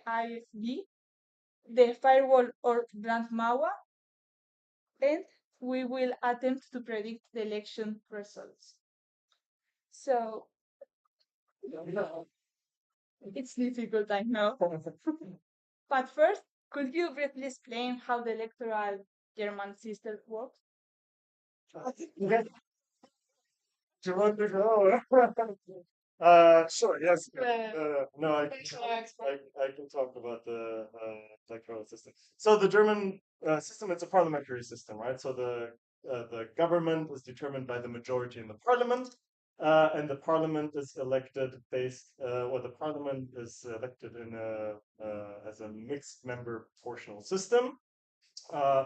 AfD, the firewall or Brandmauer, and we will attempt to predict the election results. So it's difficult, I know. But first, could you briefly explain how the electoral German system works? Okay. Do you want to go? Sure, yes. No, I can talk about the electoral system. So the German system, it's a parliamentary system, right? So the government is determined by the majority in the parliament, and the parliament is elected or the parliament is elected in as a mixed member proportional system.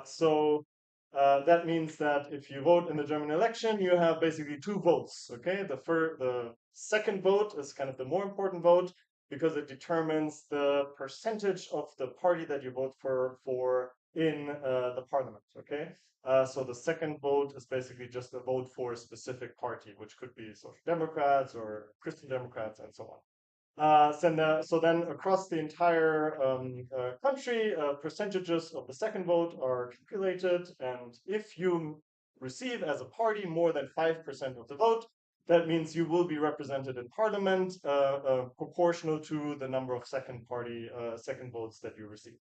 So that means that if you vote in the German election, you have basically two votes. Okay, the second vote is kind of the more important vote because it determines the percentage of the party that you vote for in the parliament. Okay, so the second vote is basically just a vote for a specific party, which could be Social Democrats or Christian Democrats and so on. So then across the entire country, percentages of the second vote are calculated, and if you receive as a party more than 5% of the vote, that means you will be represented in parliament proportional to the number of second votes that you receive.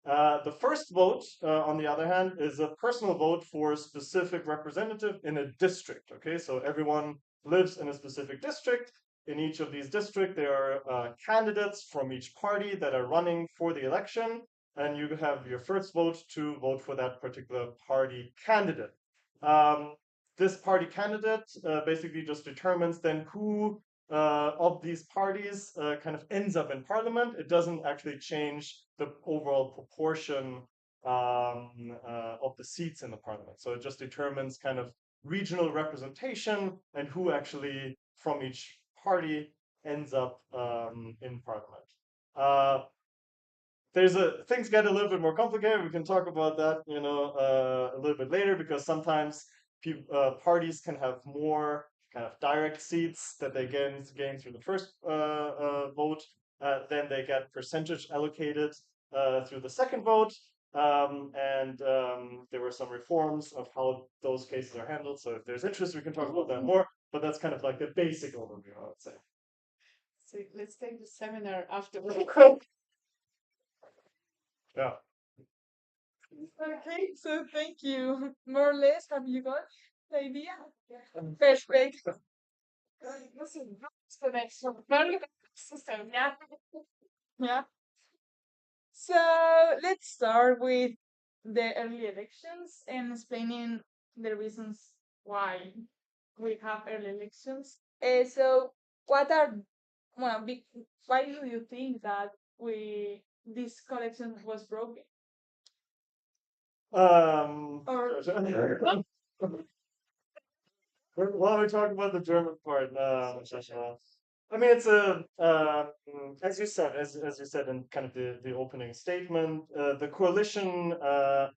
The first vote, on the other hand, is a personal vote for a specific representative in a district. Okay, so everyone lives in a specific district. In each of these districts, there are candidates from each party that are running for the election, and you have your first vote to vote for that particular party candidate. Um, this party candidate basically just determines then who of these parties kind of ends up in parliament. It doesn't actually change the overall proportion of the seats in the parliament. So it just determines kind of regional representation and who actually from each party ends up in parliament. Uh, Things get a little bit more complicated. We can talk about that, a little bit later because sometimes parties can have more kind of direct seats that they gain through the first vote. Then they get percentage allocated through the second vote. And there were some reforms of how those cases are handled. So if there's interest, we can talk about that more. But that's kind of like the basic overview, I would say. So let's take the seminar afterwards. Yeah. Okay, so thank you. More or less, have you got the idea? Perfect. So next one. Very good system. Yeah. Yeah. So let's start with the early elections and explaining the reasons why we have early elections. So what are why do you think that this collection was broken? Or While we talk about the German part, I mean, it's as you said, as you said in kind of the opening statement, the coalition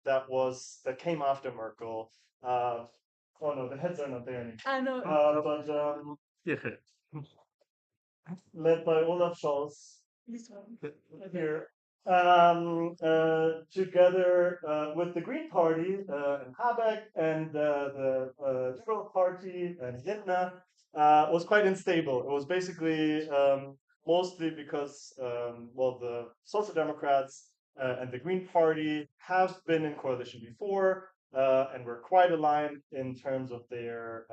that came after Merkel. Oh no, the heads are not there anymore. I know. But led by Olaf Scholz This one. here, together with the Green Party and Habeck and the Liberal Party and Lindner, was quite unstable. It was basically mostly because, the Social Democrats and the Green Party have been in coalition before and were quite aligned in terms of their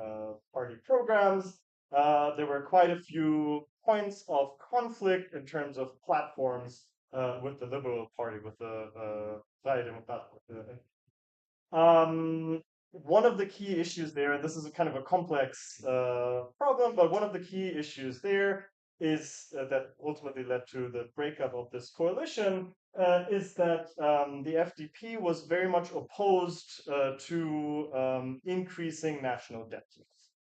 party programs. There were quite a few points of conflict in terms of platforms with the Liberal Party, with the Freie Demokraten. One of the key issues there, and this is a kind of a complex problem, but one of the key issues there is that ultimately led to the breakup of this coalition is that the FDP was very much opposed to increasing national debt.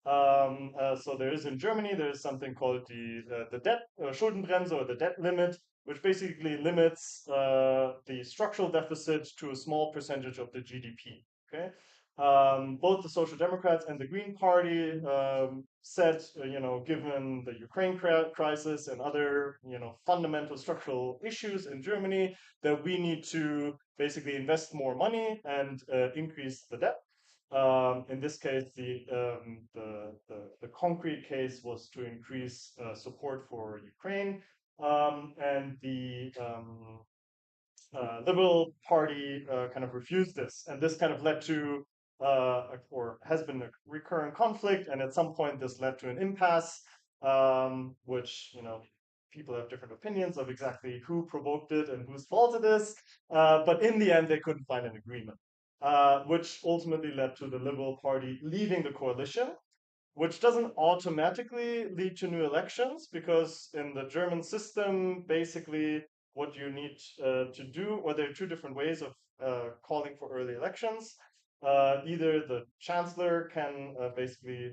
So there is in Germany, there is something called the debt Schuldenbremse or the debt limit, which basically limits the structural deficit to a small percentage of the GDP. Okay, Both the Social Democrats and the Green Party said, given the Ukraine crisis and other, fundamental structural issues in Germany, that we need to basically invest more money and increase the debt. In this case, the concrete case was to increase support for Ukraine, and the Liberal Party kind of refused this, and this kind of led to or has been a recurrent conflict, and at some point this led to an impasse, which people have different opinions of exactly who provoked it and whose fault it is, but in the end they couldn't find an agreement, which ultimately led to the Liberal Party leaving the coalition, which doesn't automatically lead to new elections because in the German system, basically what you need to do, or there are two different ways of calling for early elections. Either the chancellor can basically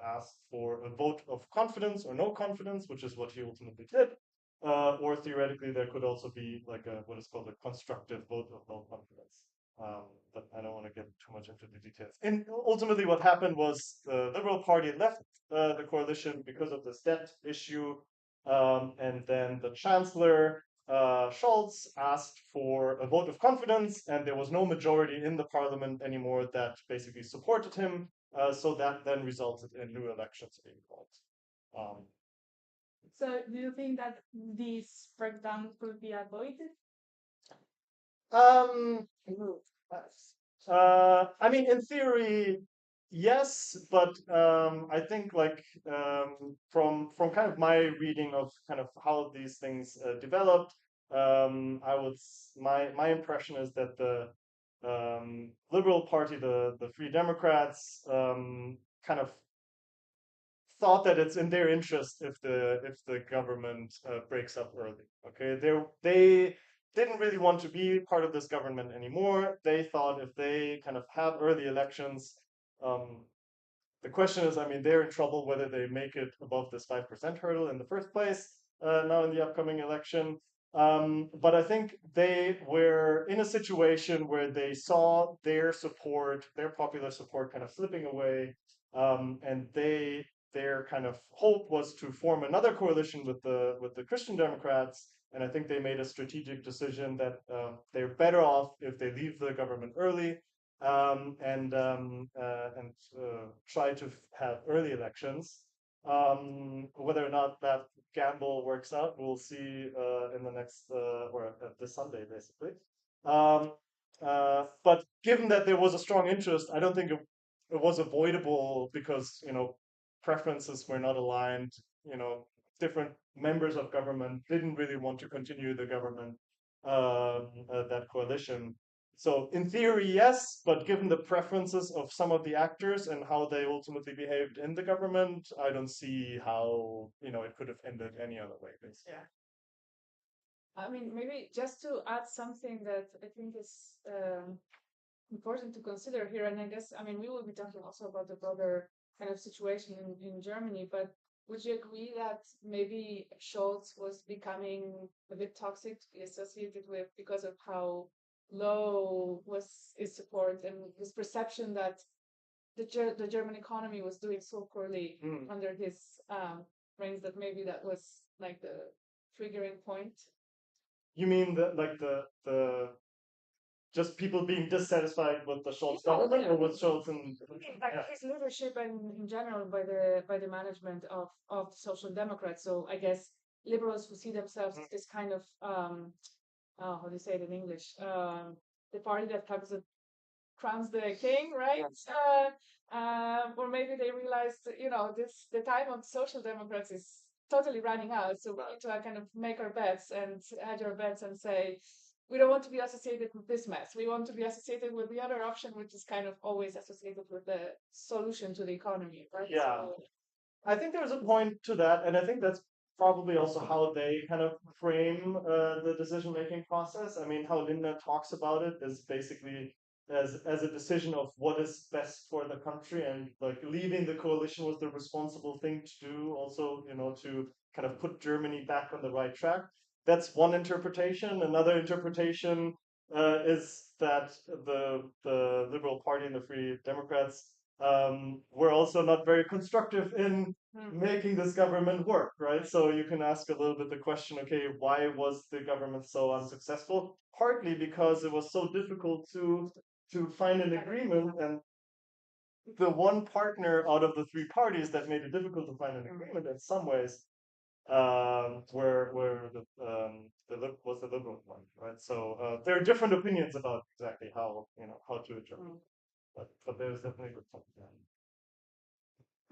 ask for a vote of confidence or no confidence, which is what he ultimately did. Or theoretically, there could also be like what is called a constructive vote of no confidence. But I don't want to get too much into the details. And ultimately, what happened was the Liberal Party left the coalition because of this debt issue, and then the Chancellor Scholz asked for a vote of confidence, and there was no majority in the parliament anymore that basically supported him. So that then resulted in new elections being called. So, do you think that this breakdown could be avoided? Um, I mean, in theory, yes, but I think like from kind of my reading of kind of how these things developed, my impression is that the Liberal Party, the Free Democrats, kind of thought that it's in their interest if the government breaks up early. Okay, they didn't really want to be part of this government anymore. They thought if they kind of have early elections, um, the question is, I mean, they're in trouble whether they make it above this 5% hurdle in the first place now in the upcoming election. But I think they were in a situation where they saw their support, their popular support, kind of slipping away, and their kind of hope was to form another coalition with the Christian Democrats. And I think they made a strategic decision that they're better off if they leave the government early, and try to have early elections. Whether or not that gamble works out, we'll see in the next or this Sunday, basically. Um, but given that there was a strong interest, I don't think it was avoidable because preferences were not aligned. Different members of government didn't really want to continue the government, that coalition. So in theory, yes, but given the preferences of some of the actors and how they ultimately behaved in the government, I don't see how it could have ended any other way, basically. Yeah. I mean, maybe just to add something that I think is important to consider here, and I guess, I mean, we will be talking also about the broader kind of situation in Germany, but would you agree that maybe Scholz was becoming a bit toxic to be associated with because of how low was his support and his perception that the German economy was doing so poorly under his reigns that maybe that was like the triggering point? You mean the just people being dissatisfied with the Scholz government or with Scholz and Like yeah. his leadership and in general by the management of social democrats. So I guess liberals who see themselves as this kind of how do you say it in English? The party that crowns the king, right? Or maybe they realized, the time of social democrats is totally running out. So we need to kind of make our bets and hedge our bets and say, we don't want to be associated with this mess. We want to be associated with the other option, which is kind of always associated with the solution to the economy, right? Yeah. I think there's a point to that, and I think that's probably also how they kind of frame the decision-making process. I mean, how Linda talks about it is basically as a decision of what is best for the country, and like leaving the coalition was the responsible thing to do. Also, to kind of put Germany back on the right track. That's one interpretation. Another interpretation is that the Liberal Party and the Free Democrats were also not very constructive in making this government work, right? So you can ask a little bit the question, okay, why was the government so unsuccessful? Partly because it was so difficult to find an agreement, and the one partner out of the three parties that made it difficult to find an agreement in some ways where was the liberal one, right? So there are different opinions about exactly how to interpret, but there's definitely good point.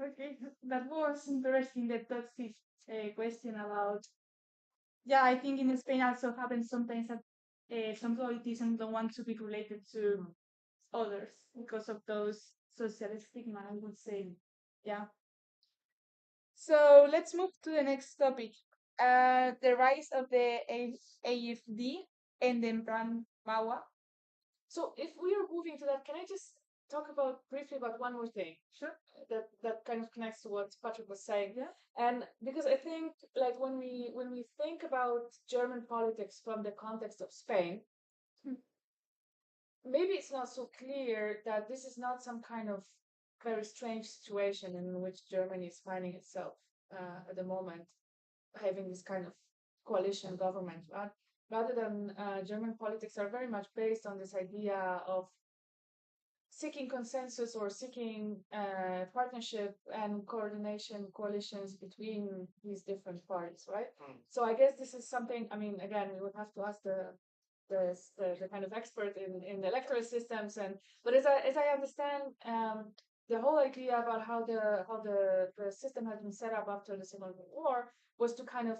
Okay, that was interesting. That that's this question about. Yeah, I think in Spain also happens sometimes that some politicians don't want to be related to others because of those social stigma, I would say. Yeah. So let's move to the next topic. The rise of the AFD and the brand Mawa. So if we are moving to that, can I just talk about briefly about one more thing? Sure. That kind of connects to what Patrick was saying. Yeah. And because I think like when we think about German politics from the context of Spain, maybe it's not so clear that this is not some kind of very strange situation in which Germany is finding itself at the moment, having this kind of coalition government. Rather than German politics are very much based on this idea of seeking consensus or seeking partnership and coordination coalitions between these different parties, right? So I guess this is something. I mean, again, we would have to ask the kind of expert in electoral systems, and but as I understand, the whole idea about how the system has been set up after the Second World War was to kind of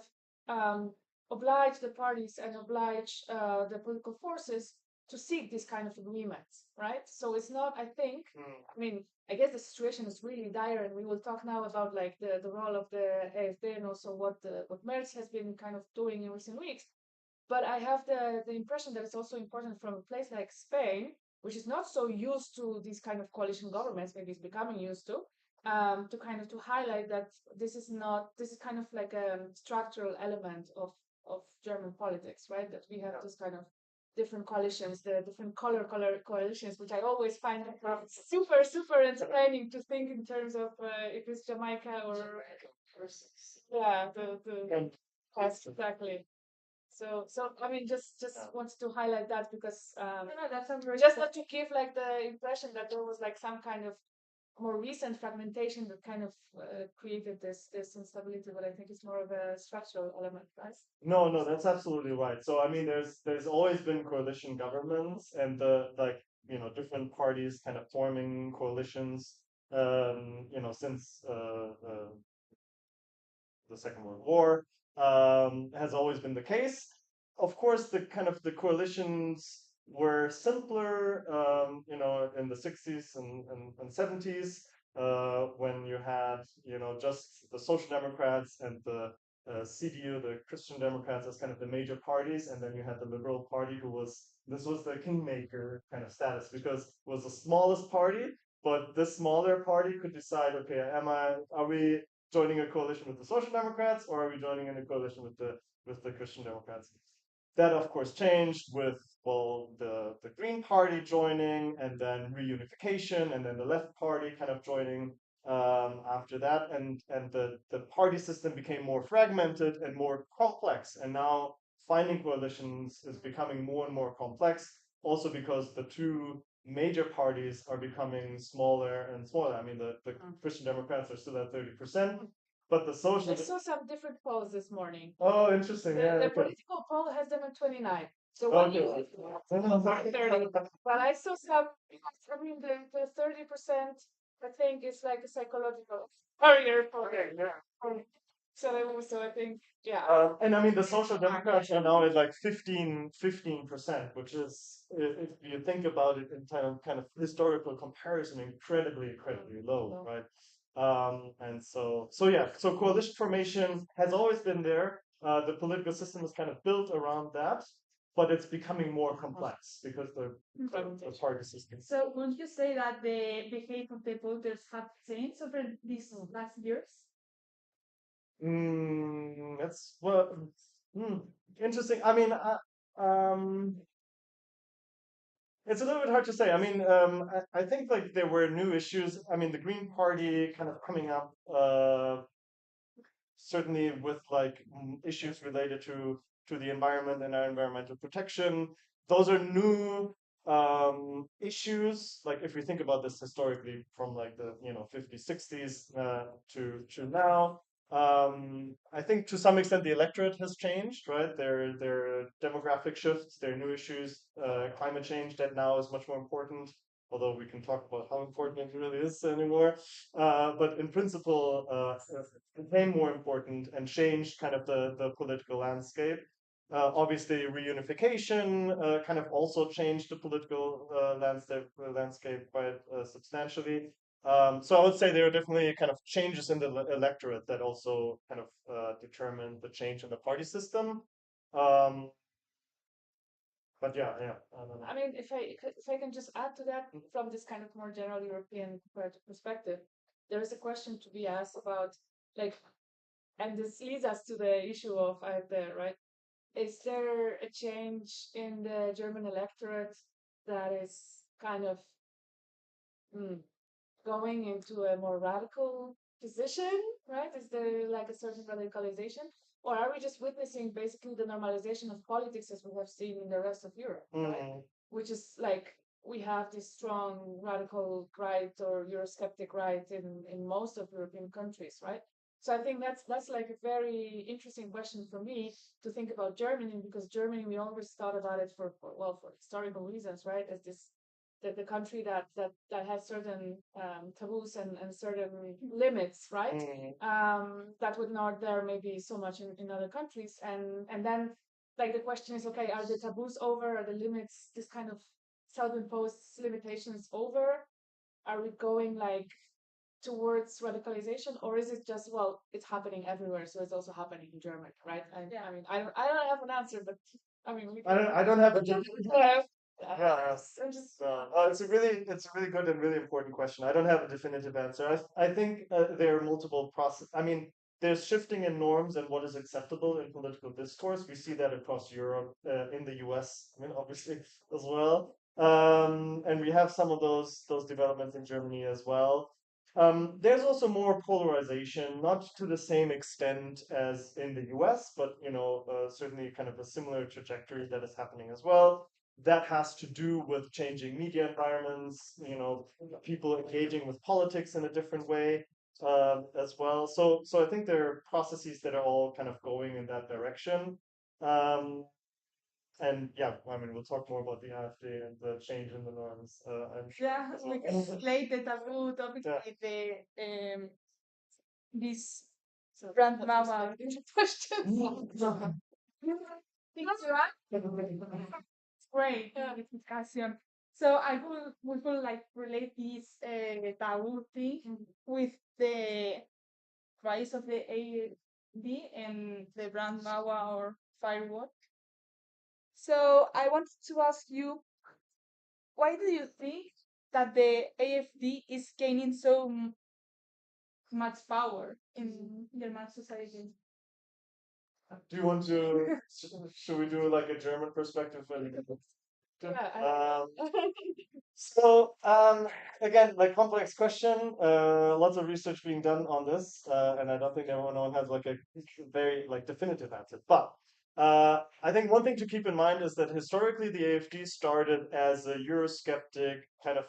oblige the parties and oblige the political forces to seek these kind of agreements, right? So it's not, I think, I mean, I guess the situation is really dire, and we will talk now about like the role of the AFD and also what Merz has been kind of doing in recent weeks. But I have the impression that it's also important from a place like Spain, which is not so used to these kind of coalition governments, maybe it's becoming used to kind of to highlight that this is kind of like a structural element of German politics, right? That we have this kind of different coalitions, the different color coalitions, which I always find super entertaining to think in terms of if it's Jamaica or yeah, the yes, exactly. So I mean, just wants to highlight that because No, that's a very just not to give like the impression that there was like some kind of more recent fragmentation that kind of created this instability, but I think it's more of a structural element, right? No, that's absolutely right. So I mean, there's always been coalition governments, and the like different parties kind of forming coalitions. Since the Second World War has always been the case. Of course, the coalitions were simpler, in the 60s and 70s, when you had, just the Social Democrats and the CDU, the Christian Democrats, as kind of the major parties, and then you had the Liberal Party, this was the kingmaker kind of status because it was the smallest party, but this smaller party could decide, okay, are we joining a coalition with the Social Democrats, or are we joining in a coalition with the Christian Democrats? That of course changed with the Green Party joining, and then reunification, and then the Left Party kind of joining after that, and the party system became more fragmented and more complex, and now finding coalitions is becoming more and more complex. Also because the two major parties are becoming smaller and smaller. I mean, the Christian Democrats are still at 30%, but the social. I saw some different polls this morning. Oh, interesting. The political poll has them at 29. So one Okay. 30. But I saw some, I mean, the 30%, I think, is like a psychological barrier for so I think, yeah. And I mean, the Social Democrats are now at like 15%, which is, if you think about it in kind of historical comparison, incredibly low, right? And so yeah, so coalition formation has always been there. The political system is kind of built around that, but it's becoming more complex because the party system. So would you say that the behavior of the voters have changed over these last years? That's well, interesting. I mean, It's a little bit hard to say. I mean, I think like there were new issues. I mean, the Green Party kind of coming up, certainly with like issues related to the environment and our environmental protection. Those are new issues. Like if we think about this historically from like the 50s, 60s to now, I think to some extent the electorate has changed, right? There are demographic shifts, there are new issues, climate change that now is much more important. Although we can talk about how important it really is anymore, but in principle, became more important and changed kind of the political landscape. Obviously, reunification kind of also changed the political landscape quite substantially. So I would say there are definitely kind of changes in the electorate that also kind of determine the change in the party system. Um, but yeah, yeah, I don't know. I mean, if I can just add to that from this kind of more general European comparative perspective, there is a question to be asked about like, and this leads us to the issue of AfD, right? Is there a change in the German electorate that is kind of mm, going into a more radical position, right? Is there like a certain radicalization? Or are we just witnessing basically the normalization of politics as we have seen in the rest of Europe, right? Mm, Which is like we have this strong radical right or Eurosceptic right in most of European countries, right? So I think that's like a very interesting question for me to think about Germany, because Germany we always thought about it for historical reasons, right? As this the country that has certain taboos and certain limits, right? mm, That would not there maybe so much in other countries, and then like the question is, okay, are the taboos over? Are the limits, this kind of self-imposed limitations over? Are we going like towards radicalization, or is it just, well, it's happening everywhere, so it's also happening in Germany, right? Yeah. I mean, I don't have an answer, but I mean, we I don't have a yeah, yeah. I'm just It's a really good and really important question. I don't have a definitive answer. I think there are multiple process. I mean, there's shifting in norms and what is acceptable in political discourse. We see that across Europe, in the U.S. I mean, obviously as well. And we have some of those developments in Germany as well. There's also more polarization, not to the same extent as in the US, but certainly kind of a similar trajectory that is happening as well. That has to do with changing media environments, people engaging with politics in a different way as well. So I think there are processes that are all kind of going in that direction. Um, and yeah, I mean, we'll talk more about the AfD and the change in the norms. I'm sure. Yeah, we can play the taboo topic Yeah. with the this so grandmama questions. things, right? Great discussion. So we will like relate this taboo thing with the rise of the AD and the brand Mawa or firewall. So I wanted to ask you, why do you think that the AFD is gaining so much power in German society? Do you want to? Should we do like a German perspective? Yeah, So again, like complex question. Lots of research being done on this, and I don't think everyone has like a very like definitive answer. But I think one thing to keep in mind is that historically the AfD started as a Eurosceptic kind of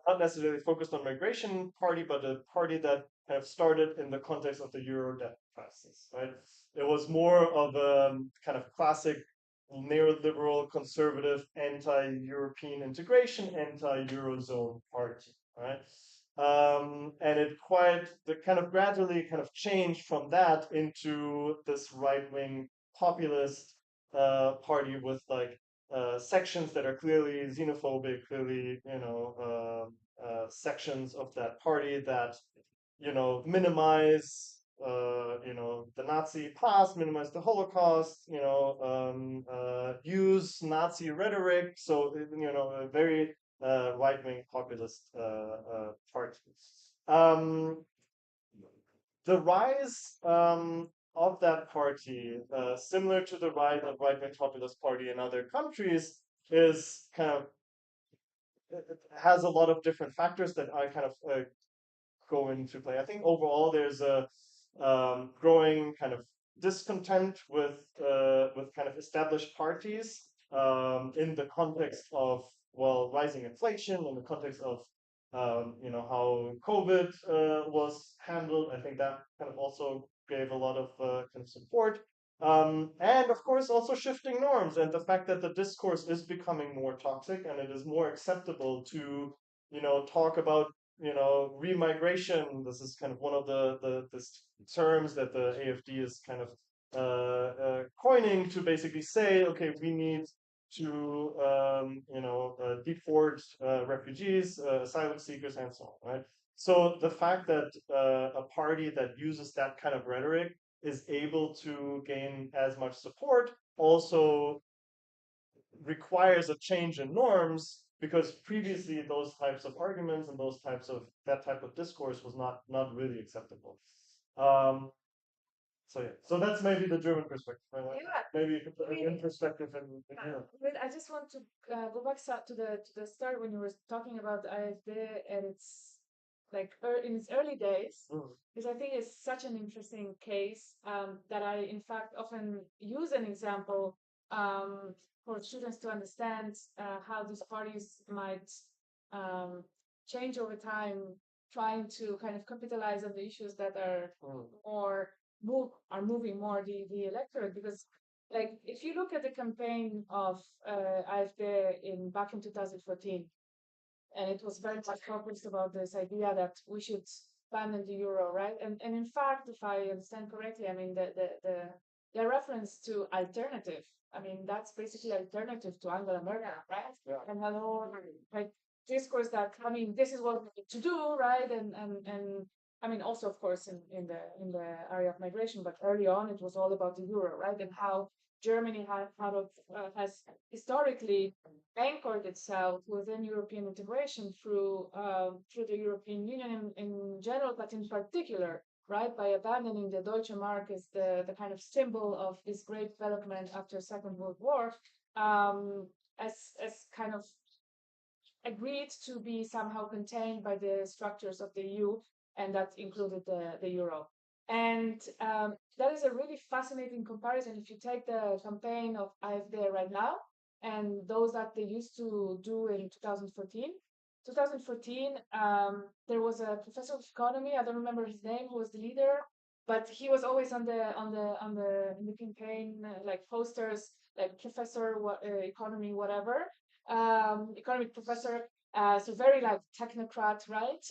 not necessarily focused on migration party, but a party that kind of started in the context of the Euro debt crisis. Right? It was more of a kind of classic neoliberal, conservative, anti-European integration, anti-Eurozone party, right? And the kind of gradually kind of changed from that into this right-wing populist party with like sections that are clearly xenophobic, clearly, sections of that party that minimize the Nazi past, minimize the Holocaust, use Nazi rhetoric. So a very right-wing populist party. Um, the rise of that party, similar to the rise of right-wing populist party in other countries, is kind of it has a lot of different factors that I kind of go into play. I think overall there's a growing kind of discontent with kind of established parties in the context of well rising inflation, in the context of how COVID was handled. I think that kind of also gave a lot of kind of support. And of course, also shifting norms and the fact that the discourse is becoming more toxic and it is more acceptable to, talk about remigration. This is kind of one of the terms that the AFD is kind of coining to basically say, okay, we need to deport refugees, asylum seekers, and so on, right? So the fact that a party that uses that kind of rhetoric is able to gain as much support also requires a change in norms because previously those types of arguments and those types of that type of discourse was not really acceptable. Um, so yeah, so that's maybe the German perspective. Right? Yeah. Maybe you could put it in perspective and But I just want to go back to the start when you were talking about the AfD and its like in its early days, because I think it's such an interesting case that I in fact often use an example for students to understand how these parties might um, change over time, trying to kind of capitalize on the issues that are more moving more the electorate because like if you look at the campaign of AfD in back in 2014, and it was very much focused about this idea that we should abandon the euro, right? And in fact, if I understand correctly, I mean the reference to alternative. I mean that's basically alternative to Angela Merkel, right? Yeah. And hello, like discourse that I mean this is what we need to do, right? And I mean also of course in the area of migration, but early on it was all about the euro, right? And how Germany has historically anchored itself within European integration through the European Union in general, but in particular, right, by abandoning the Deutsche Mark as the kind of symbol of this great development after Second World War, as kind of agreed to be somehow contained by the structures of the EU, and that included the euro. And that is a really fascinating comparison if you take the campaign of AfD right now and those that they used to do in 2014. 2014, there was a professor of economy. I don't remember his name, who was the leader, but he was always on the in the campaign like posters, like professor economy whatever, economic professor. So very like technocrat, right?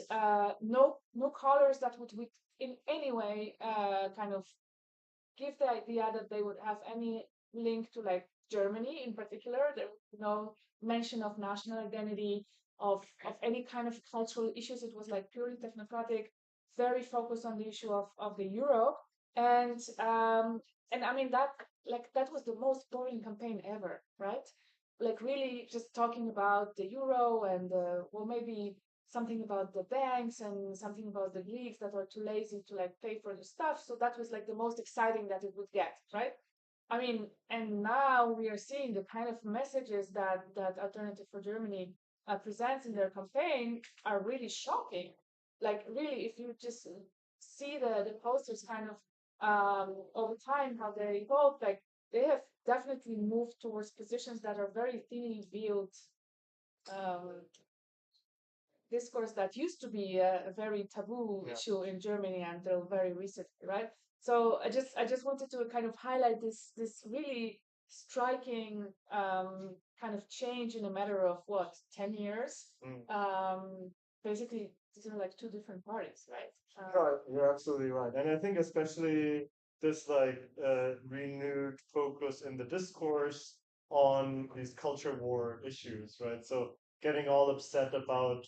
No colors that would in any way kind of give the idea that they would have any link to like Germany in particular. There was no mention of national identity, of any kind of cultural issues. It was like purely technocratic, very focused on the issue of the euro. And I mean that was the most boring campaign ever, right? Like really just talking about the euro and well maybe something about the banks and something about the Greeks that were too lazy to like pay for the stuff. So that was like the most exciting that it would get, right? I mean, and now we are seeing the kind of messages that Alternative for Germany presents in their campaign are really shocking. Like really, if you just see the posters kind of over time how they evolve, like they have definitely moved towards positions that are very thinly veiled um, discourse that used to be a very taboo issue in Germany until very recently, right? So I just wanted to kind of highlight this really striking kind of change in a matter of what 10 years. Basically, these are like two different parties, right? Right, you're absolutely right. And I think especially this like renewed focus in the discourse on these culture war issues, right? So getting all upset about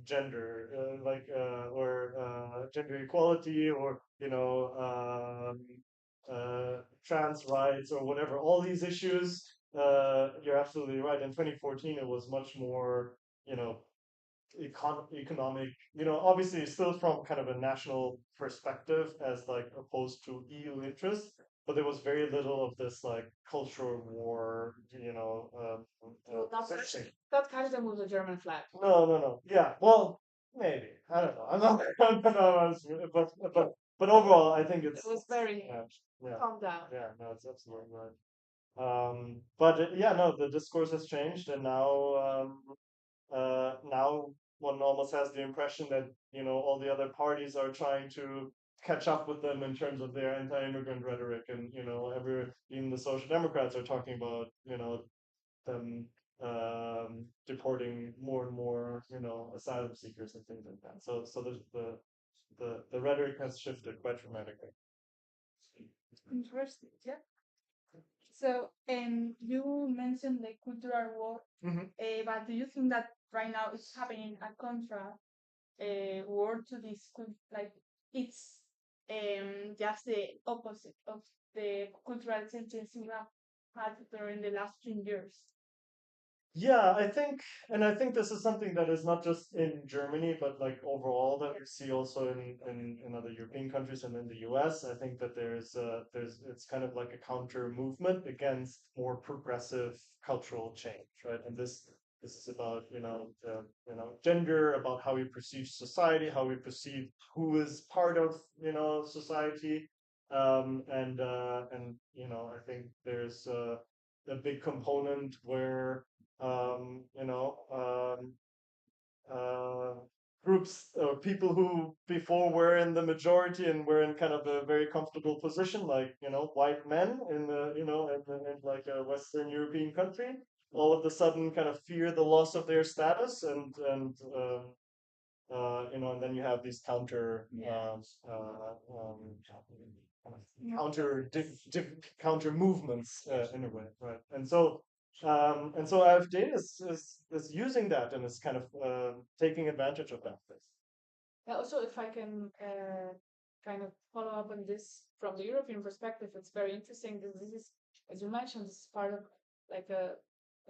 gender or gender equality or trans rights or whatever, all these issues, you're absolutely right. In 2014 it was much more you know economic, obviously still from kind of a national perspective as like opposed to EU interests, but there was very little of this like cultural war, searching. Not Kaiser with the German flag. No, no, no. Yeah, well, maybe. I don't know. I'm not. I don't know. But overall, I think It was very yeah, yeah, calm down. yeah. No, it's absolutely right. But yeah, no, the discourse has changed, and now one almost has the impression that all the other parties are trying to catch up with them in terms of their anti-immigrant rhetoric, and even the Social Democrats are talking about them deporting more and more asylum seekers and things like that. So the rhetoric has shifted quite dramatically. Interesting. Yeah. So, you mentioned the cultural war, but do you think that right now it's happening a contra war to this, like it's just the opposite of the cultural tendency we have had during the last 10 years? Yeah, and I think this is something that is not just in Germany, but like overall that we see also in other European countries and in the US. I think that there's it's kind of like a counter movement against more progressive cultural change, right? And this is about gender, about how we perceive society, how we perceive who is part of society, and I think there's a big component where um, you know, um, uh, groups or people who before were in the majority and were in kind of a very comfortable position, like white men in the in like a Western European country, all of a sudden kind of fear the loss of their status and then you have these counter movements in a way, right? And so AfD is using that and is kind of taking advantage of that. Yeah, also, if I can kind of follow up on this from the European perspective, it's very interesting. This is, as you mentioned, this is part of like a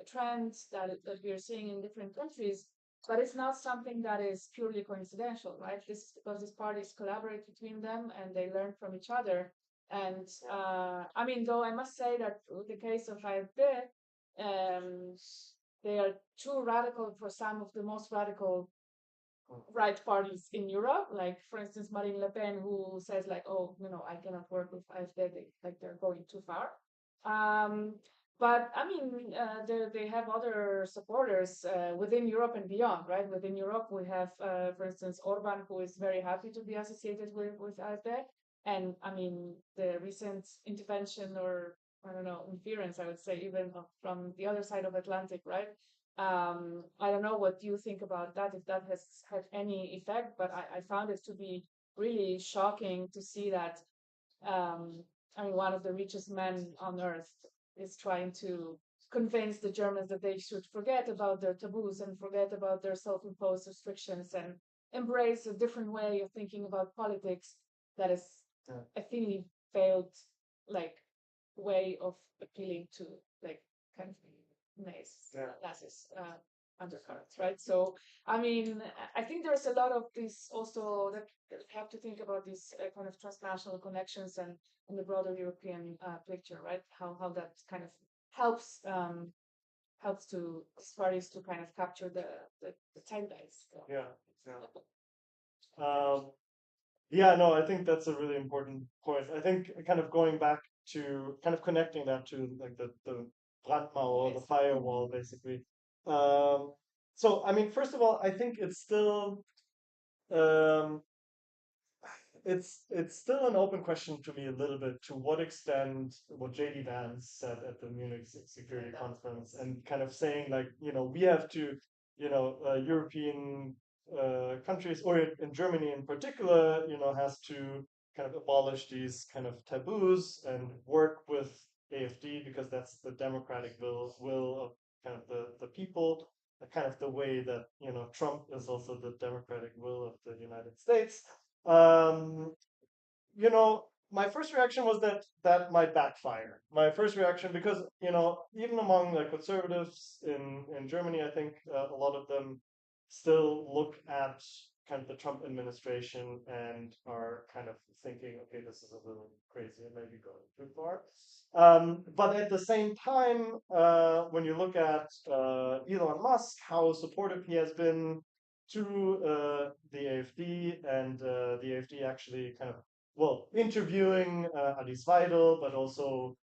trend that we are seeing in different countries, but it's not something that is purely coincidental, right? This is because these parties collaborate between them and they learn from each other. And I mean, though I must say that with the case of AfD, um, they are too radical for some of the most radical right parties in Europe, like for instance Marine Le Pen, who says like, oh, I cannot work with AfD, like they're going too far. But I mean, they have other supporters within Europe and beyond, right? Within Europe, we have, for instance, Orban, who is very happy to be associated with AfD. And I mean, the recent intervention or I don't know, interference, I would say, even from the other side of Atlantic, right? I don't know what you think about that, if that has had any effect, but I found it to be really shocking to see that. I mean, one of the richest men on earth is trying to convince the Germans that they should forget about their taboos and forget about their self-imposed restrictions and embrace a different way of thinking about politics that is a thinly veiled, like, way of appealing to like kind of Nazis undercurrents, right? So, I mean, I think there's a lot of this also that have to think about these kind of transnational connections and the broader European picture, right? How that kind of helps helps to these parties to kind of capture the zeitgeist. Yeah, yeah. Yeah, no, I think that's a really important point. I think kind of going back to kind of connecting that to like the Brandmauer, the firewall, basically. So, I mean, first of all, I think um, it's still an open question to me a little bit to what extent what JD Vance said at the Munich Security Conference and kind of saying like we have to European countries or in Germany in particular has to kind of abolish these kind of taboos and work with AfD because that's the democratic will of kind of the people, kind of the way that Trump is also the democratic will of the United States. um, my first reaction was that that might backfire. My first reaction, because even among like conservatives in Germany, I think a lot of them still look at kind of the Trump administration and are kind of thinking, okay, this is a little crazy and maybe going too far. But at the same time, when you look at Elon Musk, how supportive he has been to the AfD, and the AfD actually kind of, well, interviewing Alice Weidel, but also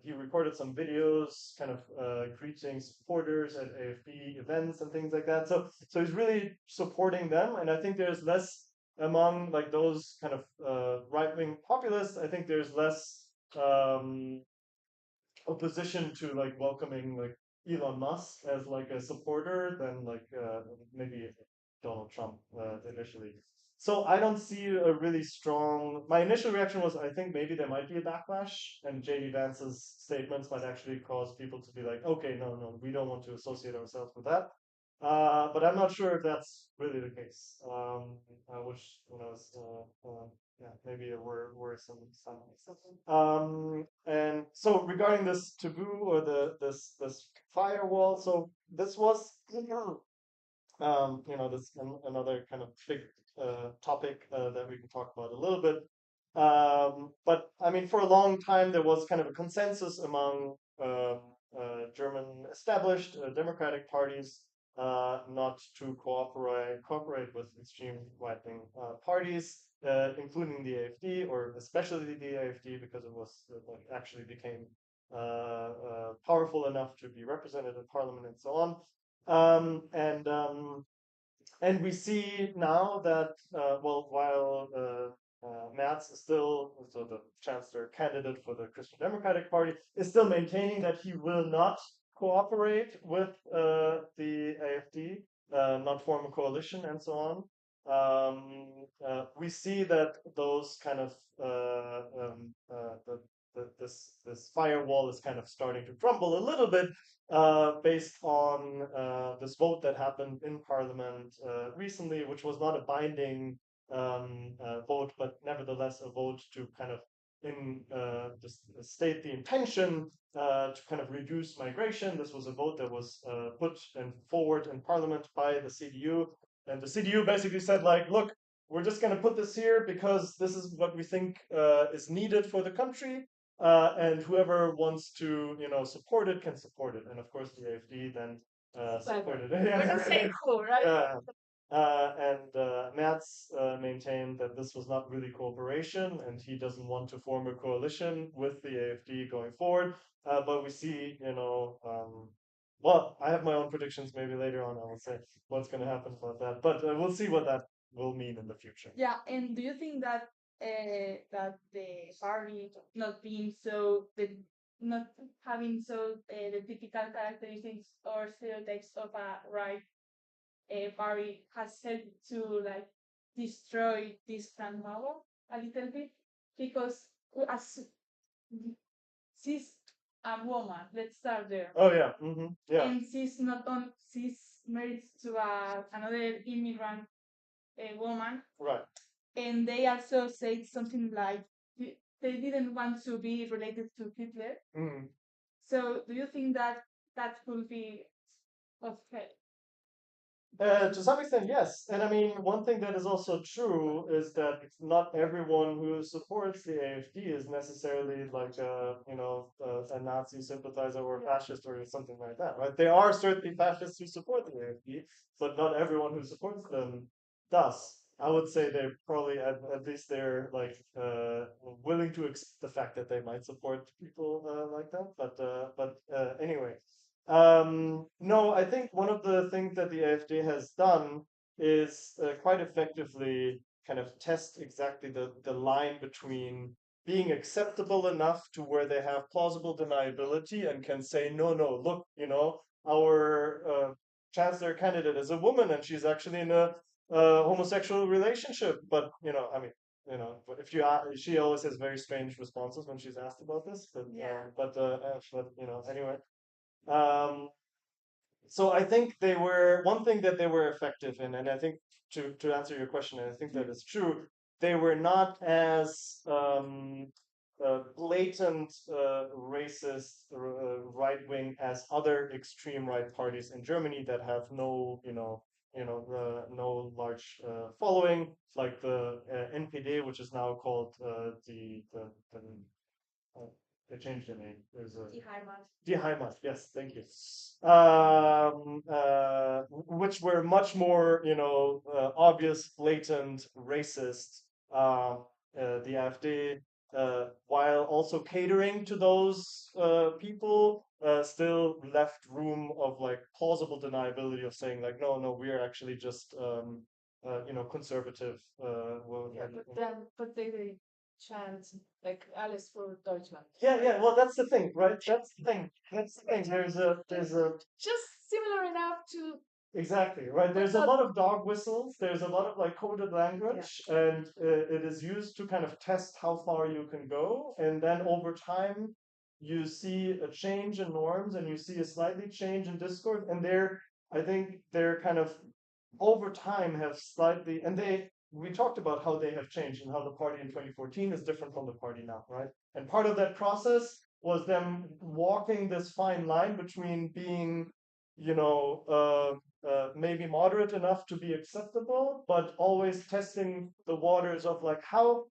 he recorded some videos kind of greeting supporters at AfD events and things like that. So he's really supporting them, and I think there's less among like those kind of right-wing populists. I think there's less um, opposition to like welcoming like Elon Musk as like a supporter than like maybe Donald Trump initially. So I don't see a really strong. My initial reaction was I think maybe there might be a backlash, and JD Vance's statements might actually cause people to be like, okay, no, no, we don't want to associate ourselves with that. But I'm not sure if that's really the case. Which is yeah, maybe a worrisome sign. And so regarding this taboo or this firewall, so this was this another kind of big topic that we can talk about a little bit. But I mean, for a long time there was kind of a consensus among German established democratic parties not to cooperate with extreme right-wing parties, including the AfD, or especially the AfD, because it was like actually became powerful enough to be represented in parliament and so on. And we see now that, well, while Merz is still, so the chancellor candidate for the Christian Democratic Party, is still maintaining that he will not cooperate with the AfD, not form a coalition, and so on. We see that those kind of this firewall is kind of starting to crumble a little bit, based on this vote that happened in Parliament recently, which was not a binding vote, but nevertheless a vote to kind of just state the intention to kind of reduce migration. This was a vote that was put and forward in Parliament by the CDU, and the CDU basically said, like, look, we're just going to put this here because this is what we think is needed for the country, and whoever wants to, support it can support it. And of course, the AfD then supported it. We're not saying who, right? Yeah. And Merz maintained that this was not really cooperation, and he doesn't want to form a coalition with the AfD going forward. But we see, well, I have my own predictions. Maybe later on, I will say what's going to happen about that. But we'll see what that will mean in the future. Yeah, and do you think that that the party not being so not having so the typical characteristics or stereotypes of a right party has helped to like destroy this grandmother a little bit? Because as she's a woman, let's start there. Oh yeah, yeah, And she's not on she's married to another immigrant woman, right. and they also said something like they didn't want to be related to Hitler. Mhm. So do you think that that could be of help? To some extent, yes. And I mean, one thing that is also true is that not everyone who supports the AfD is necessarily like a Nazi sympathizer or a fascist or something like that, right? There are certainly fascists who support the AfD, but not everyone who supports them does. I would say they're probably at least they're like willing to accept the fact that they might support people like that. But anyway. No, I think one of the things that the AfD has done is quite effectively kind of test exactly the line between being acceptable enough to where they have plausible deniability and can say, no, no, look, our chancellor candidate is a woman and she's actually in a homosexual relationship. But, I mean, but if she always has very strange responses when she's asked about this. But Yeah. anyway. Um, so I think they were one thing that they were effective in, and I think to answer your question, and I think that is true. They were not as blatant racist right wing as other extreme right parties in Germany that have no no large following, like the NPD, which is now called uh, they changed the name. There's a Die Heimat. Yes, thank you. Which were much more, obvious, blatant, racist. The AfD, while also catering to those people, still left room of like plausible deniability of saying like, no, no, we are actually just, conservative. Well, Yeah, but they chant like Alice for Deutschland. yeah, yeah. Well, that's the thing, right? That's the thing. That's the thing. There's a Just similar enough to exactly right. There's a lot of dog whistles. There's a lot of like coded language, and it is used to kind of test how far you can go, and then over time, you see a change in norms, and you see a slightly change in discourse, and I think they're kind of over time have slightly, and we talked about how they have changed and how the party in 2014 is different from the party now, right? And part of that process was them walking this fine line between being, maybe moderate enough to be acceptable, but always testing the waters of like how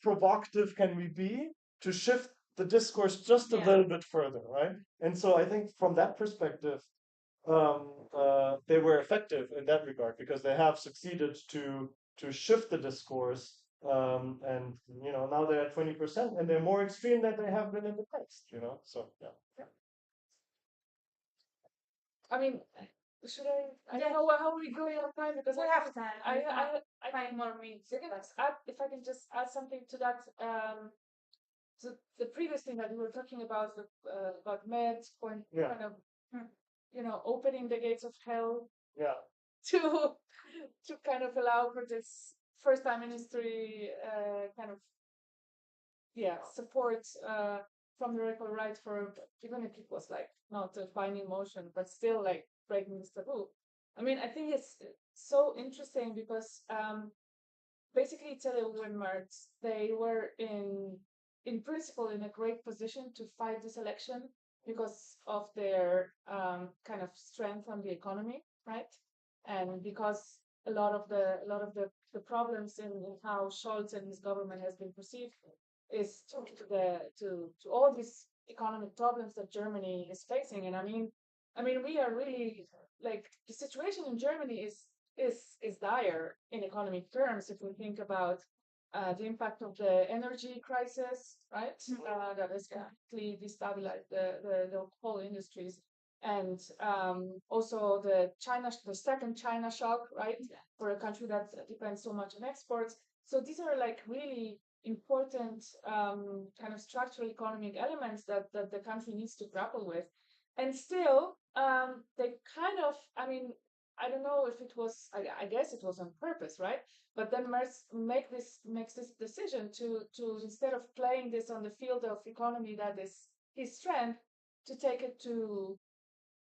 provocative can we be to shift the discourse just a little bit further, right? And so I think from that perspective, they were effective in that regard because they have succeeded to shift the discourse. And now they're at 20%, and they're more extreme than they have been in the past. So yeah. I mean, should I don't know how we're going on time because We have time. I 5 more minutes. if I can just add something to that. To the previous thing that we were talking about Med's point, Yeah. kind of, opening the gates of hell Yeah. to to kind of allow for this first time in history kind of support from the radical right for, even if it was like not a fine motion, but still like breaking this taboo. I mean, I think it's so interesting because basically CDU and Merz, they were in principle in a great position to fight this election because of their kind of strength on the economy, right? And because a lot of the problems in how Scholz and his government has been perceived is to all these economic problems that Germany is facing. And I mean we are really like the situation in Germany is dire in economic terms if we think about the impact of the energy crisis, right? That has completely destabilized the whole industries. And also the second China shock, right? For a country that depends so much on exports. So these are like really important kind of structural economic elements that the country needs to grapple with. And still, they kind of, I don't know if it was, I guess it was on purpose, right? But then Merz makes this decision to instead of playing this on the field of economy that is his strength, to take it to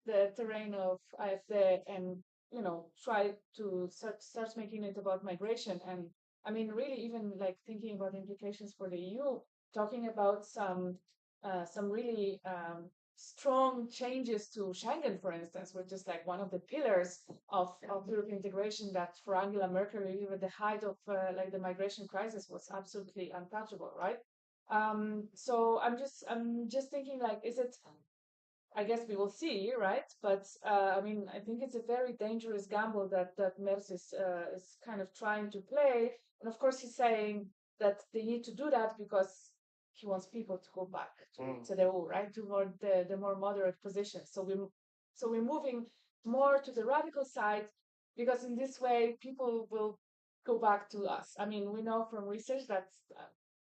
the terrain of AfD and try to start making it about migration. And I mean really even like thinking about implications for the EU, talking about some really strong changes to Schengen, for instance, which is like one of the pillars of European integration that for Angela Merkel, even at the height of like the migration crisis, was absolutely untouchable, right? So I'm just thinking like, is it? I guess we will see, right? But I think it's a very dangerous gamble that Merz is kind of trying to play. And of course, he's saying that they need to do that because he wants people to go back to the EU, right? To the more moderate position. So we're moving more to the radical side because in this way people will go back to us. I mean, we know from research that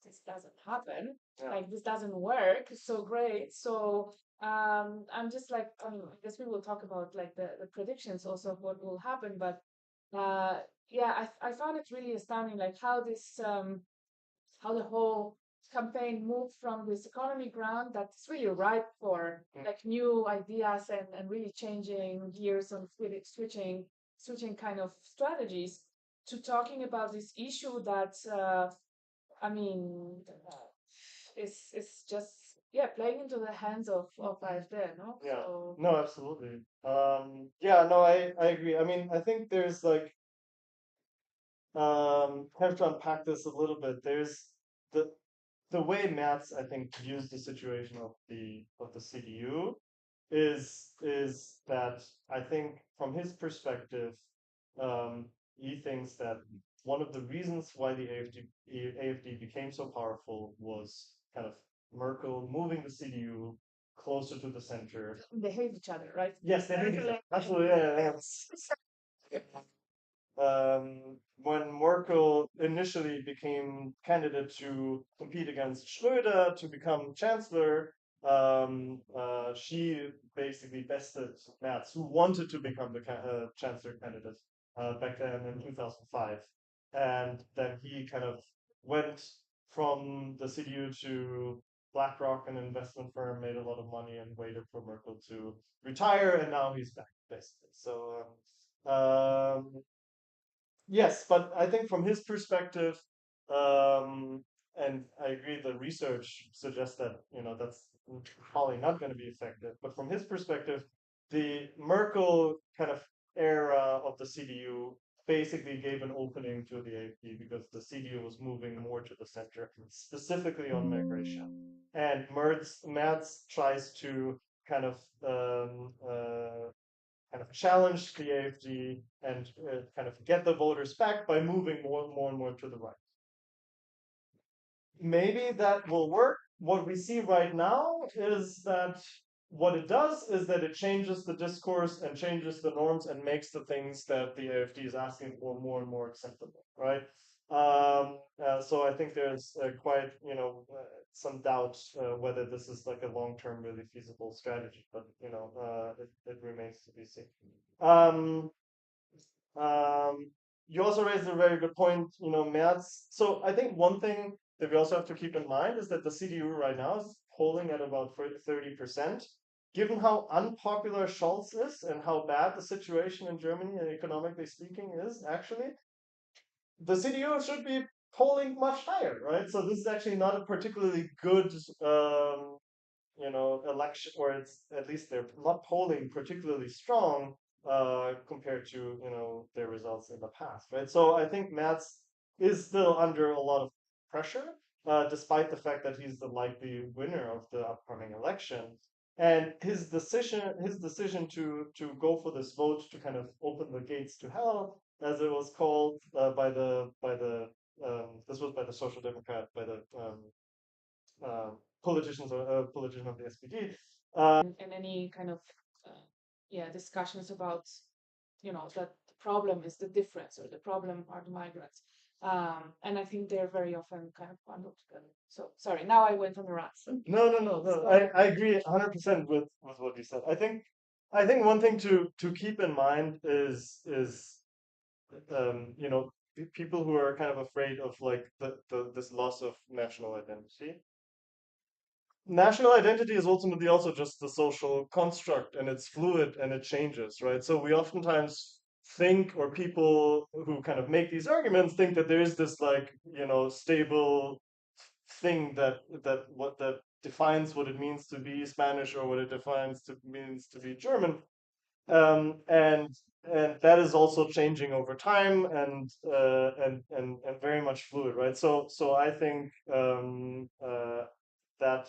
this doesn't happen. Yeah. Like this doesn't work so great. So I'm just like, I guess we will talk about like the predictions also of what will happen. But I found it really astounding, like how how the whole campaign moved from this economy ground that's really ripe for like new ideas and really changing gears and switching kind of strategies to talking about this issue that I mean, is just yeah, playing into the hands of AfD, no? Yeah. So No, absolutely. Yeah, no, I agree. I mean, I think there's like have to unpack this a little bit. There's the the way Merz, I think, views the situation of the CDU is that I think from his perspective, um, he thinks that one of the reasons why the AfD became so powerful was kind of Merkel moving the CDU closer to the center. they hate each other, right? Yes, they hate each other. Absolutely, yeah, yeah. When Merkel initially became candidate to compete against Schröder to become chancellor, she basically bested Merz, who wanted to become the chancellor candidate back then in 2005. And then he kind of went from the CDU to BlackRock, an investment firm, made a lot of money and waited for Merkel to retire, and now he's back, basically. So, yes, but I think from his perspective, and I agree, the research suggests that that's probably not going to be effective. But from his perspective, the Merkel kind of era of the CDU basically gave an opening to the AfD because the CDU was moving more to the center, specifically on migration. And Merz tries to kind of challenge the AfD and kind of get the voters back by moving more and more to the right. Maybe that will work. What we see right now is that what it does is that it changes the discourse and changes the norms and makes the things that the AfD is asking for more and more acceptable, right? So I think there's quite, some doubt whether this is like a long-term, really feasible strategy, but it remains to be seen. Um, um, you also raised a very good point, Merz. So I think one thing that we also have to keep in mind is that the CDU right now is polling at about 30%. Given how unpopular Scholz is and how bad the situation in Germany, economically speaking, is actually, the CDU should be polling much higher, right? So this is actually not a particularly good election, or it's at least they're not polling particularly strong compared to their results in the past, right? So I think Merz is still under a lot of pressure, despite the fact that he's the likely winner of the upcoming election. And his decision to go for this vote to kind of open the gates to hell, as it was called this was by the Social Democrat, by the uh, politician of the SPD. And any kind of uh, yeah discussions about that the problem is the difference or the problem are the migrants. And I think they're very often kind of bundled together. So sorry, now I went on the rant. No. I agree 100% with what you said. I think one thing to keep in mind is people who are kind of afraid of like this loss of national identity. National identity is ultimately also just the social construct, and it's fluid and it changes, right? So we oftentimes think, or people who kind of make these arguments think that there is this like stable thing that defines what it means to be Spanish or what it defines to means to be German, and that is also changing over time and very much fluid, right? So I think that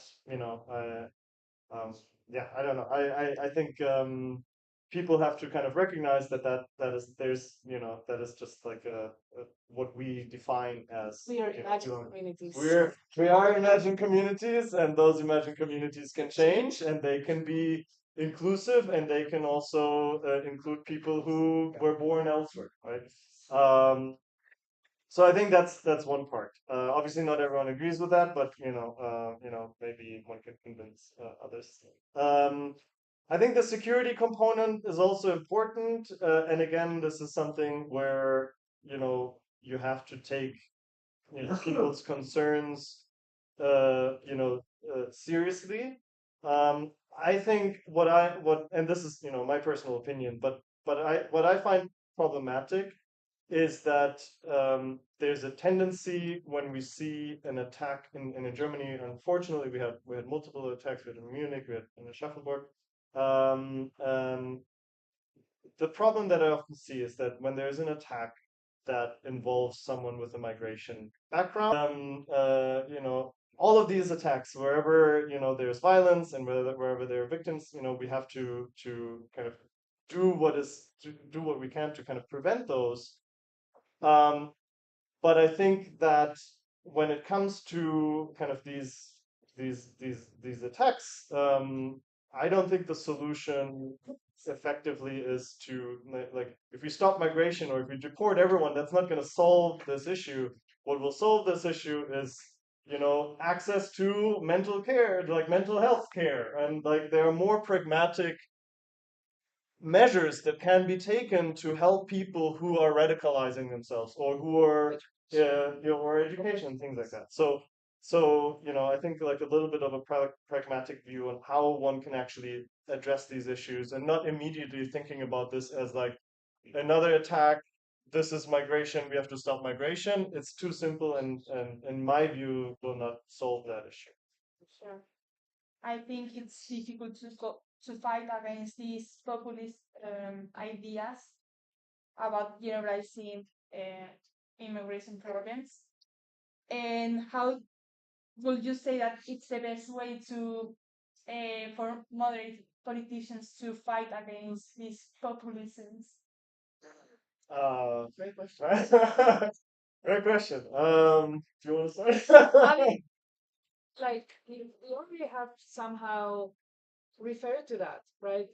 um, yeah, I don't know. I think people have to kind of recognize that is there's that is just like what we define as We are imagined communities. we are imagined communities, and those imagined communities can change, and they can be inclusive, and they can also include people who were born elsewhere, right? So I think that's one part. Obviously, not everyone agrees with that, but maybe one can convince others. I think the security component is also important, and again, this is something where you have to take people's concerns, seriously. I think and this is my personal opinion, but what I find problematic is that there's a tendency when we see an attack in Germany. Unfortunately, we had multiple attacks. We had in Munich, we had in Aschaffenburg. Um, um, the problem that I often see is that when there's an attack that involves someone with a migration background, all of these attacks, wherever there's violence and wherever there are victims, we have to kind of do what we can to kind of prevent those. Um, but I think that when it comes to kind of these attacks, I don't think the solution effectively is to like if we stop migration or if we deport everyone, that's not going to solve this issue. What will solve this issue is access to mental care, like mental health care, and like there are more pragmatic measures that can be taken to help people who are radicalizing themselves or who are or education, things like that. So I think like a little bit of a pragmatic view on how one can actually address these issues and not immediately thinking about this as like another attack. This is migration. We have to stop migration. It's too simple, and in my view, will not solve that issue. Sure. I think it's difficult to fight against these populist ideas about generalizing immigration problems. And how would you say that it's the best way to for moderate politicians to fight against these populisms? Great question. Great question. Do you want to start? I mean, like we already have somehow referred to that, right?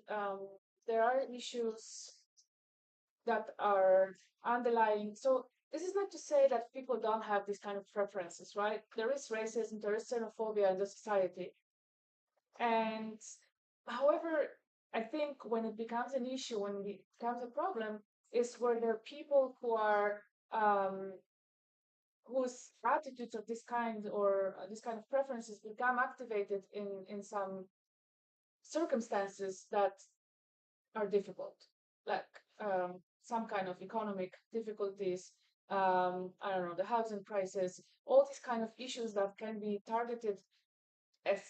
There are issues that are underlying. So this is not to say that people don't have these kind of preferences, right? There is racism, there is xenophobia in the society. And however, I think when it becomes an issue, when it becomes a problem, is where there are people who are whose attitudes of this kind or this kind of preferences become activated in some circumstances that are difficult, like some kind of economic difficulties. I don't know, the housing prices, all these kind of issues that can be targeted, as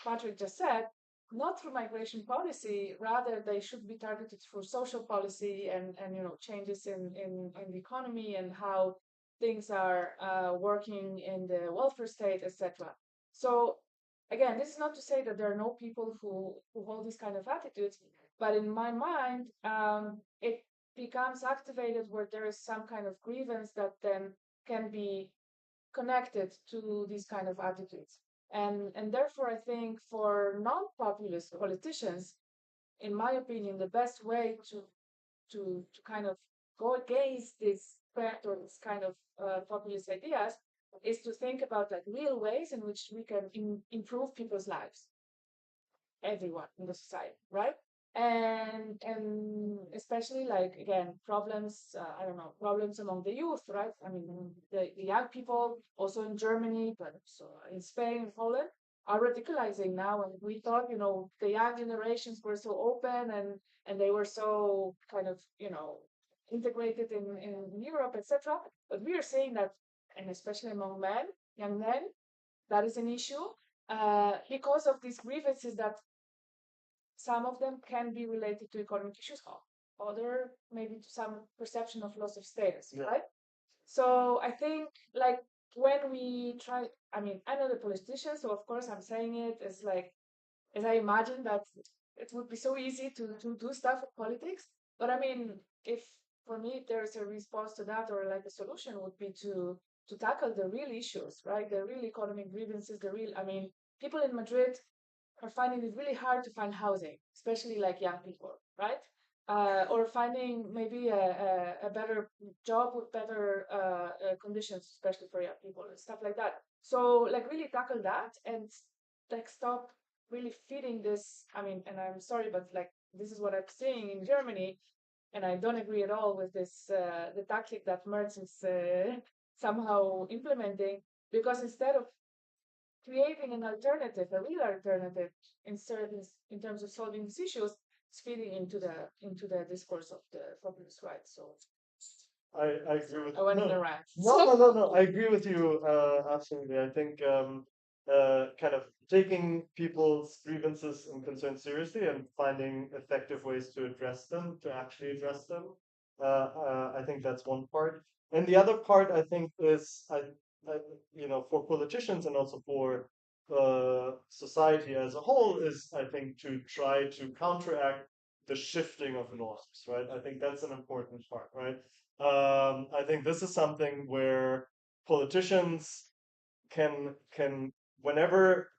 Patrick just said, not through migration policy. Rather, they should be targeted through social policy and changes in the economy and how things are working in the welfare state, etc. So again, this is not to say that there are no people who hold these kind of attitudes, but in my mind, it becomes activated where there is some kind of grievance that then can be connected to these kind of attitudes. And therefore, I think for non-populist politicians, in my opinion, the best way to kind of go against this threat or this kind of populist ideas is to think about like real ways in which we can improve people's lives, everyone in the society, right? And especially like again problems, I don't know, problems among the youth, right? I mean the young people also in Germany, but also in Spain and Poland are radicalizing now. And we thought the young generations were so open and they were so kind of integrated in Europe, etc. But we are saying that, and especially among men, young men, that is an issue because of these grievances that some of them can be related to economic issues, other maybe to some perception of loss of status, Yeah. right? So I think like when we try, I mean, I'm not a politician, so of course I'm saying it as like, as I imagine that it would be so easy to do stuff with politics. But I mean, if for me there's a response to that or like a solution would be to tackle the real issues, right? The real economic grievances, the real, I mean, people in Madrid are finding it really hard to find housing, especially like young people, right? Or finding maybe a better job with better conditions, especially for young people and stuff like that. So like really tackle that and like stop really feeding this. I mean, and I'm sorry, but like this is what I'm seeing in Germany, and I don't agree at all with this the tactic that Merz is somehow implementing, because instead of creating an alternative, a real alternative in terms of solving these issues, it's feeding into the discourse of the populist right. So I agree with I went on no a rant. no. I agree with you absolutely. I think kind of taking people's grievances and concerns seriously and finding effective ways to address them, to actually address them. I think that's one part, and the other part I think is I for politicians and also for society as a whole is I think to try to counteract the shifting of norms, right? I think that's an important part, right? I think this is something where politicians can whenever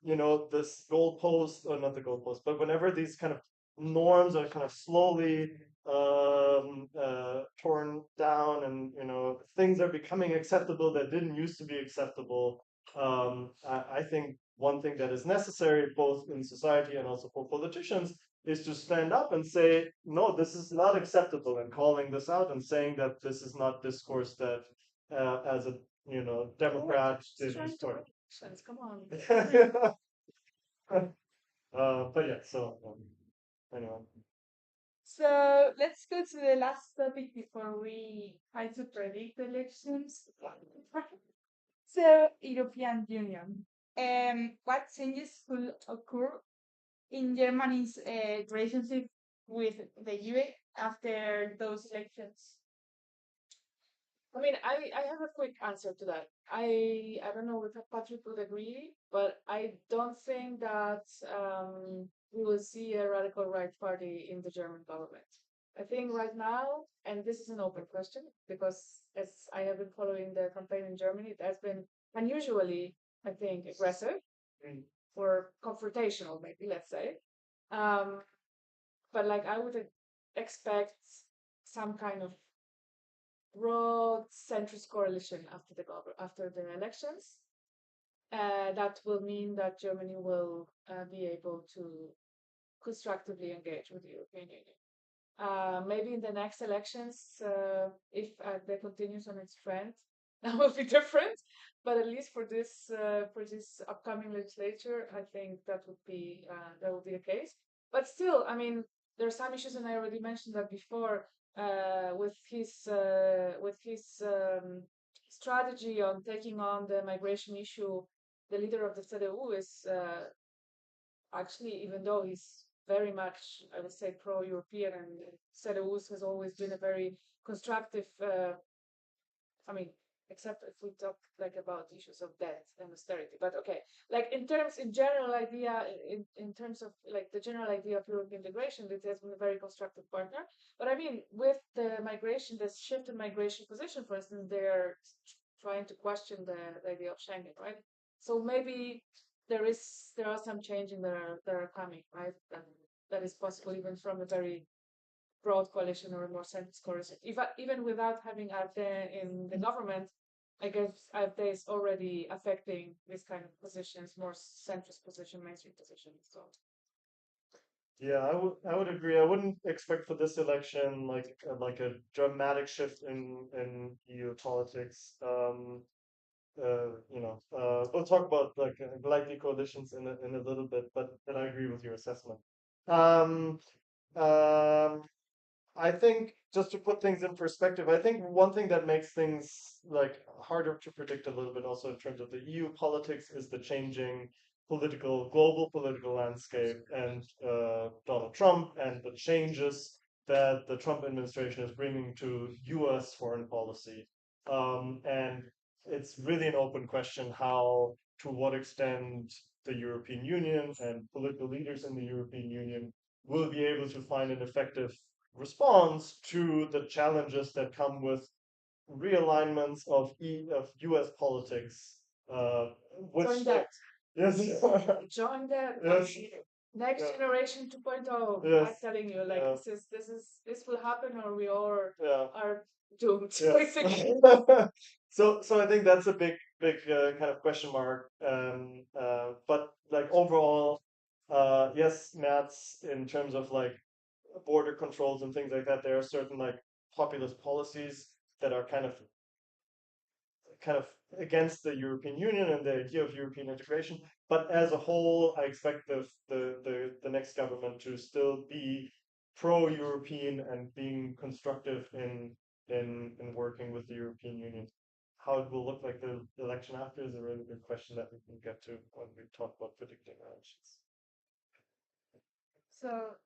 this goalpost or not the goalpost, but whenever these kind of norms are kind of slowly torn down and things are becoming acceptable that didn't used to be acceptable. I think one thing that is necessary both in society and also for politicians is to stand up and say, no, this is not acceptable, and calling this out and saying that this is not discourse that, as a Democrat, Just is trying to historic. make sense. Come on. But yeah, so anyway. So let's go to the last topic before we try to predict the elections. So European Union. What changes could occur in Germany's relationship with the UE after those elections? I mean, I have a quick answer to that. I don't know if Patrick would agree, but I don't think that we will see a radical right party in the German government. I think right now, and this is an open question because as I have been following the campaign in Germany, it has been unusually, I think, aggressive Mm. or confrontational, maybe let's say. Um, but like I would expect some kind of broad centrist coalition after the elections. That will mean that Germany will be able to constructively engage with the European Union. Maybe in the next elections, if they continues on its trend, that will be different. But at least for this upcoming legislature, I think that will be the case. But still, I mean, there are some issues, and I already mentioned that before. With his strategy on taking on the migration issue, the leader of the CDU is actually, even though he's very much, I would say, pro-European, and CDU has always been a very constructive. I mean, except if we talk like about issues of debt and austerity. But okay, like in general idea, in terms of like the general idea of European integration, it has been a very constructive partner. But I mean, with the migration, the shift in migration position, for instance, they're trying to question the idea of Schengen, right? So maybe there are some changes that are coming, right? That is possible even from a very broad coalition or a more centrist coalition. Even without having AfD in the government, I guess AfD is already affecting this kind of positions, more centrist position, mainstream positions. So Yeah, I would agree. I wouldn't expect for this election like a dramatic shift in EU politics. We'll talk about like likely coalitions in a little bit, but I agree with your assessment. Um, um, I think just to put things in perspective, I think one thing that makes things like harder to predict a little bit also in terms of the EU politics is the changing global political landscape and Donald Trump and the changes that the Trump administration is bringing to US foreign policy. And it's really an open question how, to what extent the European Union and political leaders in the European Union will be able to find an effective response to the challenges that come with realignments of U.S. politics, which join that, yes, join that. yes, Next yeah, generation 2.0. I'm yes, telling you, like yeah, this will happen, or we all yeah, are doomed, yes. basically. So I think that's a big kind of question mark. But like overall, yes, Matt's in terms of like border controls and things like that, there are certain like populist policies that are kind of against the European Union and the idea of European integration. But as a whole, I expect the next government to still be pro-European and being constructive in in working with the European Union. How it will look like the election after is a really good question that we can get to when we talk about predicting elections. So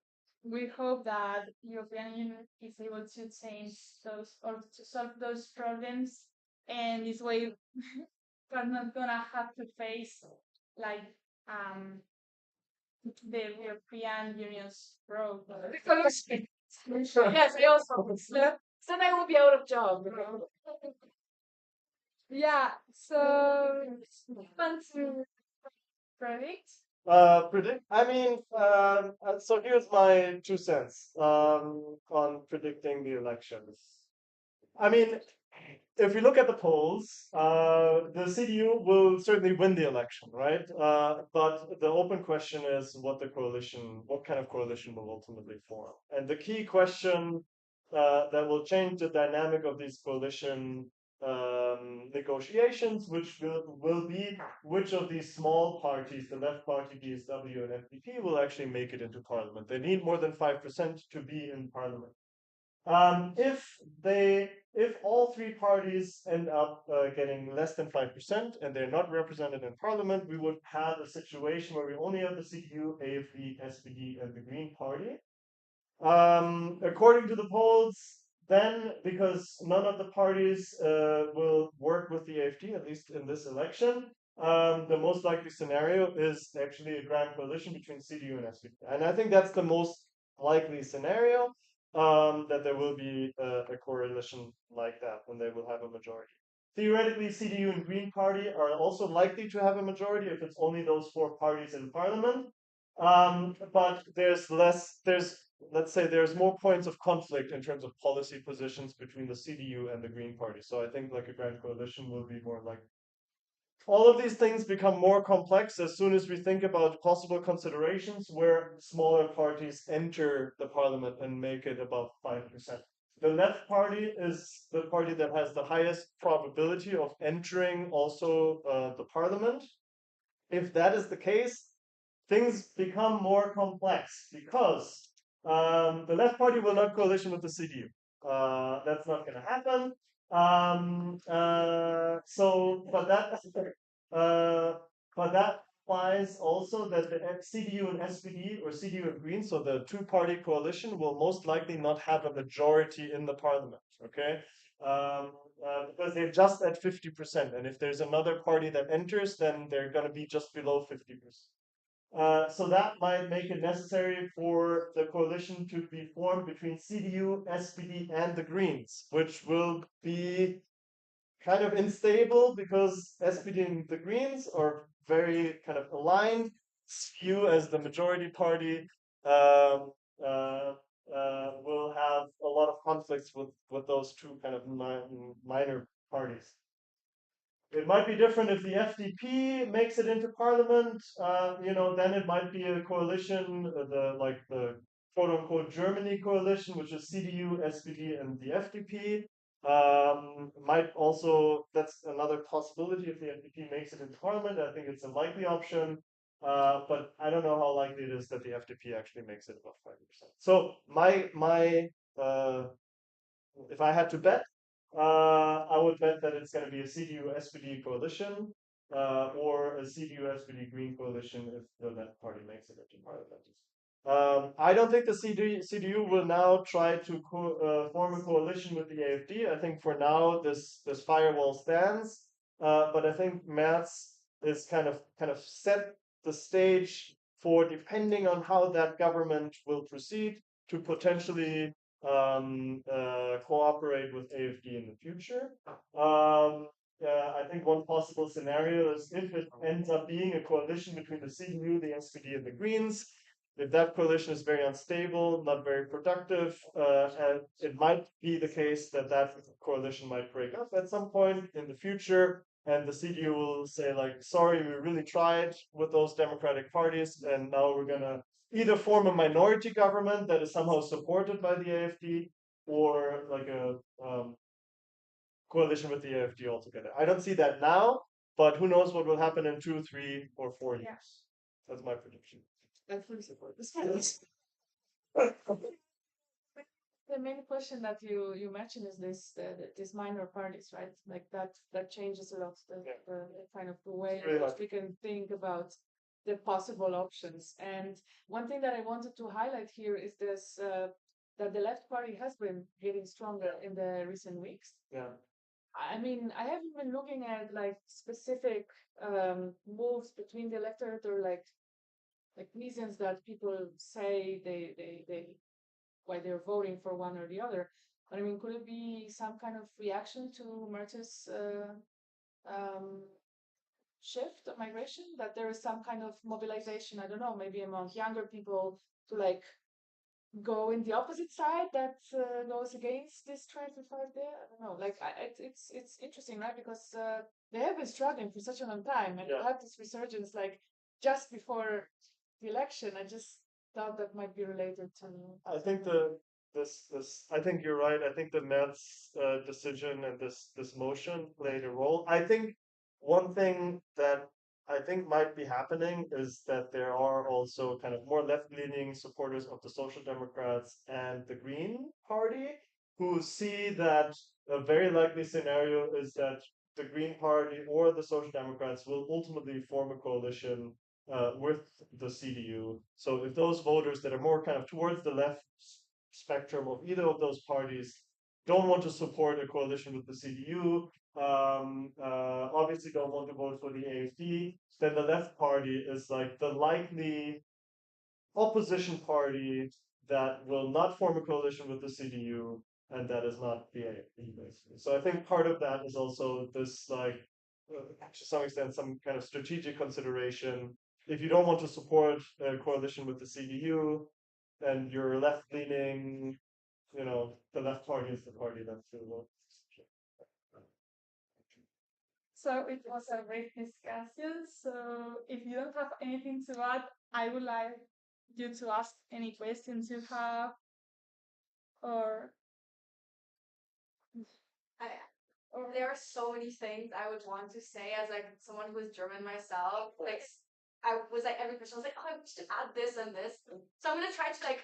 we hope that European Union is able to change those or to solve those problems, and this way we're not gonna have to face like um the European Union's growth. Yes, I also hope so. Then I will be out of job. Yeah, so want to predict? Predict. I mean, so here's my 2 cents on predicting the elections. I mean, if you look at the polls, the CDU will certainly win the election, right? But the open question is what kind of coalition will ultimately form. And the key question that will change the dynamic of these coalition negotiations, which will be which of these small parties, the Left Party, DSW, and FDP, will actually make it into parliament. They need more than 5% to be in parliament. If all three parties end up getting less than 5% and they're not represented in parliament, we would have a situation where we only have the CDU, AfD, SPD, and the Green Party. According to the polls, then because none of the parties will work with the AfD, at least in this election, the most likely scenario is actually a grand coalition between CDU and SPD. And I think that's the most likely scenario, that there will be a coalition like that when they will have a majority. Theoretically, CDU and Green Party are also likely to have a majority if it's only those four parties in parliament. But let's say there's more points of conflict in terms of policy positions between the CDU and the Green Party. So I think like a grand coalition will be more likely. All of these things become more complex as soon as we think about possible considerations where smaller parties enter the parliament and make it above 5%. The Left Party is the party that has the highest probability of entering also the parliament. If that is the case, things become more complex because the Left Party will not coalition with the CDU. That's not going to happen. Uh, but that implies also that the CDU and SPD or CDU and Greens, so the two-party coalition, will most likely not have a majority in the parliament. Okay, because they're just at 50%, and if there's another party that enters, then they're going to be just below 50%. So that might make it necessary for the coalition to be formed between CDU, SPD, and the Greens, which will be kind of unstable because SPD and the Greens are very kind of aligned. CDU as the majority party um, uh, will have a lot of conflicts with those two kind of minor parties. It might be different if the FDP makes it into parliament. Then it might be a coalition, the quote unquote Germany coalition, which is CDU, SPD, and the FDP. Might also, that's another possibility if the FDP makes it into parliament. I think it's a likely option. But I don't know how likely it is that the FDP actually makes it above 5%. So if I had to bet, I would bet that it's going to be a CDU SPD coalition or a CDU SPD Green coalition if the Left Party makes it into parliament. I don't think the CDU will now try to form a coalition with the AfD. I think for now this firewall stands, but I think Merz is kind of set the stage for, depending on how that government will proceed, to potentially cooperate with AfD in the future. I think one possible scenario is if it ends up being a coalition between the CDU, the SPD, and the Greens. If that coalition is very unstable, not very productive, and it might be the case that that coalition might break up at some point in the future, and the CDU will say like, sorry, we really tried with those democratic parties, and now we're gonna either form a minority government that is somehow supported by the AfD, or like a coalition with the AfD altogether. I don't see that now, but who knows what will happen in 2, 3, or 4 years. That's my prediction. I fully support this. The main question that you mentioned is these minor parties, right? Like that changes a lot Yeah. the kind of the way It's really in which hard. we can think about the possible options. And one thing that I wanted to highlight here is this that the left party has been getting stronger in the recent weeks. Yeah. I mean, I haven't been looking at like specific moves between the electorate or like reasons that people say they why they're voting for one or the other. But I mean, could it be some kind of reaction to Mertz's um, shift of migration? That there is some kind of mobilization, I don't know, maybe among younger people to like go in the opposite side that goes against this trend we find there. I don't know. Like, it's interesting, right? Because they have been struggling for such a long time, and to Yeah. have this resurgence like just before the election, I just thought that might be related to. I think the this I think you're right. I think the Mets decision and this motion played a role. I think one thing that I think might be happening is that there are also kind of more left-leaning supporters of the Social Democrats and the Green Party who see that a very likely scenario is that the Green Party or the Social Democrats will ultimately form a coalition with the CDU. So if those voters that are more kind of towards the left spectrum of either of those parties don't want to support a coalition with the CDU, obviously don't want to vote for the AFD, then the left party is like the likely opposition party that will not form a coalition with the CDU and that is not the AFD, basically. So I think part of that is also this, like, to some extent, some kind of strategic consideration. If you don't want to support a coalition with the CDU, and you're left leaning, the left party is the party that's will. So it was a great discussion. So if you don't have anything to add, I would like you to ask any questions you have, or I, there are so many things I would want to say as like someone who is German myself. Like I was like every person was like, oh, I should add this and this. So I'm gonna try to like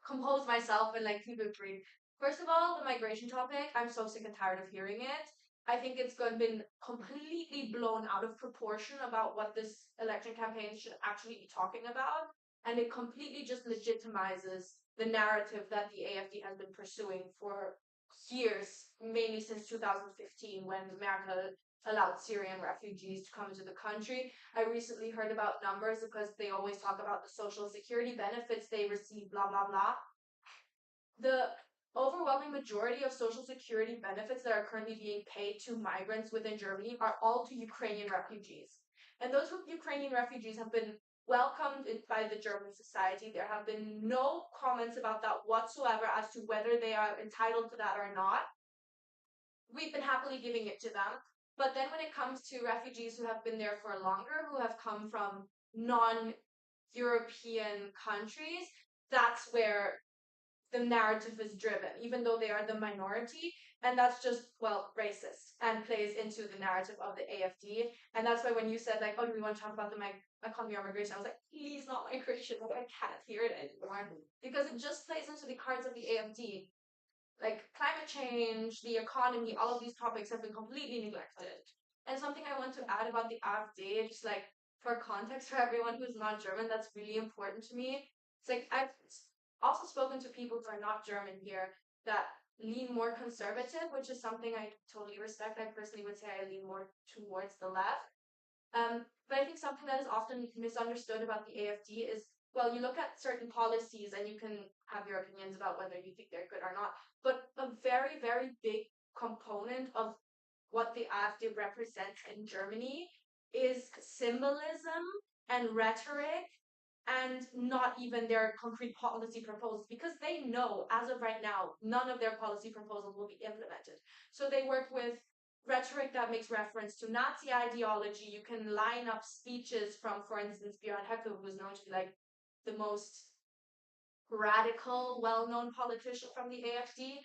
compose myself and like keep it brief. First of all, the migration topic, I'm so sick and tired of hearing it. I think it's been completely blown out of proportion about what this election campaign should actually be talking about. And it completely just legitimizes the narrative that the AFD has been pursuing for years, mainly since 2015 when Merkel allowed Syrian refugees to come into the country. I recently heard about numbers because they always talk about the social security benefits they receive, blah, blah, blah. The overwhelming majority of social security benefits that are currently being paid to migrants within Germany are all to Ukrainian refugees. And those Ukrainian refugees have been welcomed by the German society. There have been no comments about that whatsoever as to whether they are entitled to that or not. We've been happily giving it to them. But then when it comes to refugees who have been there for longer, who have come from non-European countries, that's where the narrative is driven, even though they are the minority. And that's just, well, racist and plays into the narrative of the AFD. And that's why when you said, like, oh, we want to talk about the economy or migration, I was like, please, not migration. Like, I can't hear it anymore. Because it just plays into the cards of the AFD. Like climate change, the economy, all of these topics have been completely neglected. And something I want to add about the AfD, just like for context for everyone who's not German, that's really important to me. It's like I've also spoken to people who are not German here that lean more conservative, which is something I totally respect. I personally would say I lean more towards the left. But I think something that is often misunderstood about the AfD is, well, you look at certain policies and you can have your opinions about whether you think they're good or not. But a very, very big component of what the AfD represents in Germany is symbolism and rhetoric and not even their concrete policy proposals because they know as of right now none of their policy proposals will be implemented. So they work with rhetoric that makes reference to Nazi ideology. You can line up speeches from, for instance, Björn Höcke, who is known to be like the most radical, well-known politician from the AfD.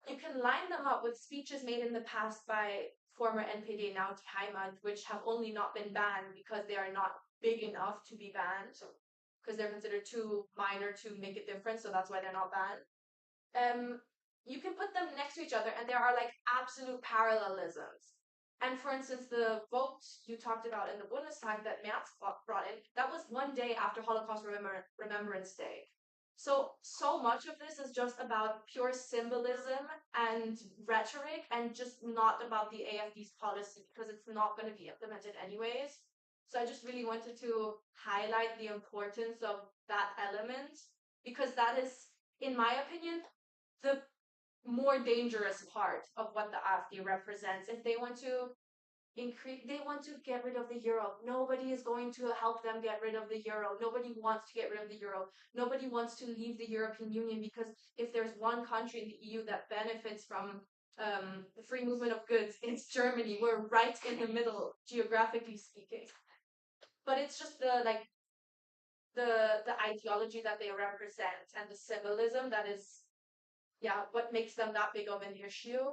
You can line them up with speeches made in the past by former NPD, now Die Heimat, which have only not been banned because they are not big enough to be banned, because they're considered too minor to make a difference, so that's why they're not banned. you can put them next to each other and there are like absolute parallelisms. And for instance, the vote you talked about in the Bundestag that Merz brought in, that was one day after Holocaust Remembrance Day. So much of this is just about pure symbolism and rhetoric and just not about the AFD's policy because it's not going to be implemented anyways. So I just really wanted to highlight the importance of that element because that is, in my opinion, the more dangerous part of what the AfD represents. If they want to they want to get rid of the euro. Nobody is going to help them get rid of the euro. Nobody wants to get rid of the euro. Nobody wants to leave the European Union because if there's one country in the EU that benefits from the free movement of goods, it's Germany. We're right in the middle, geographically speaking. But it's just the ideology that they represent and the symbolism that is what makes them that big of an issue.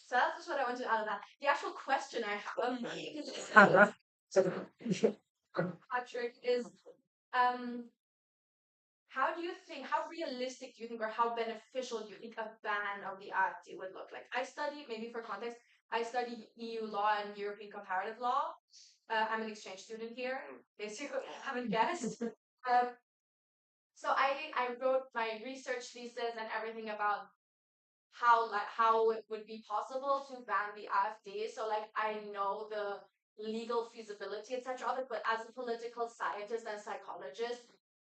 So that's just what I wanted to add on that. The actual question I have, Patrick, is how realistic do you think, or how beneficial do you think a ban of the AfD would look like? Maybe for context, I study EU law and European comparative law. I'm an exchange student here, basically, I haven't guessed. So I wrote my research thesis and everything about how it would be possible to ban the AfD. So like I know the legal feasibility, etc. of it, but as a political scientist and psychologist,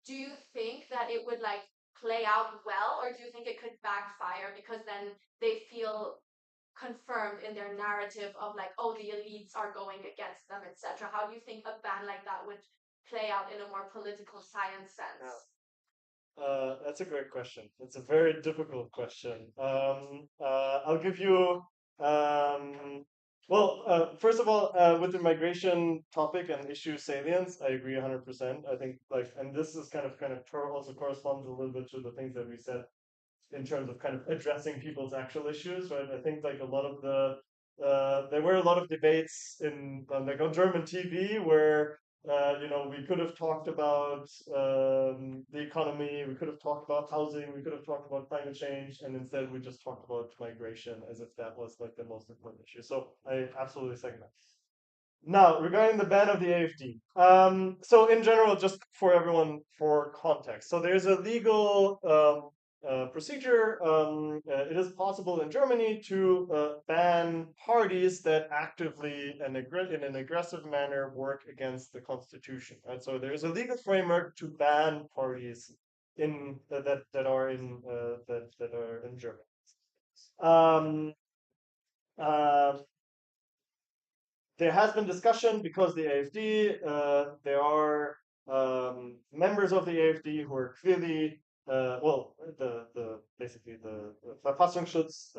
do you think that it would like play out well, or do you think it could backfire because then they feel confirmed in their narrative of like, oh, the elites are going against them, etc. How do you think a ban like that would play out in a more political science sense? That's a great question. It's a very difficult question. I'll give you, first of all, with the migration topic and issue salience, I agree 100%. I think and this is kind of also corresponds a little bit to the things that we said in terms of kind of addressing people's actual issues, right? I think like a lot of there were a lot of debates on German TV where we could have talked about the economy, we could have talked about housing, we could have talked about climate change, and instead we just talked about migration as if that was like the most important issue. So I absolutely second that. Now, regarding the ban of the AFD. So in general, just for everyone, for context. So there's a legal procedure. It is possible in Germany to ban parties that actively and in an aggressive manner work against the constitution. Right. So there is a legal framework to ban parties that are in Germany. There has been discussion because the AfD, there are members of the AfD who are clearly, basically the Verfassungsschutz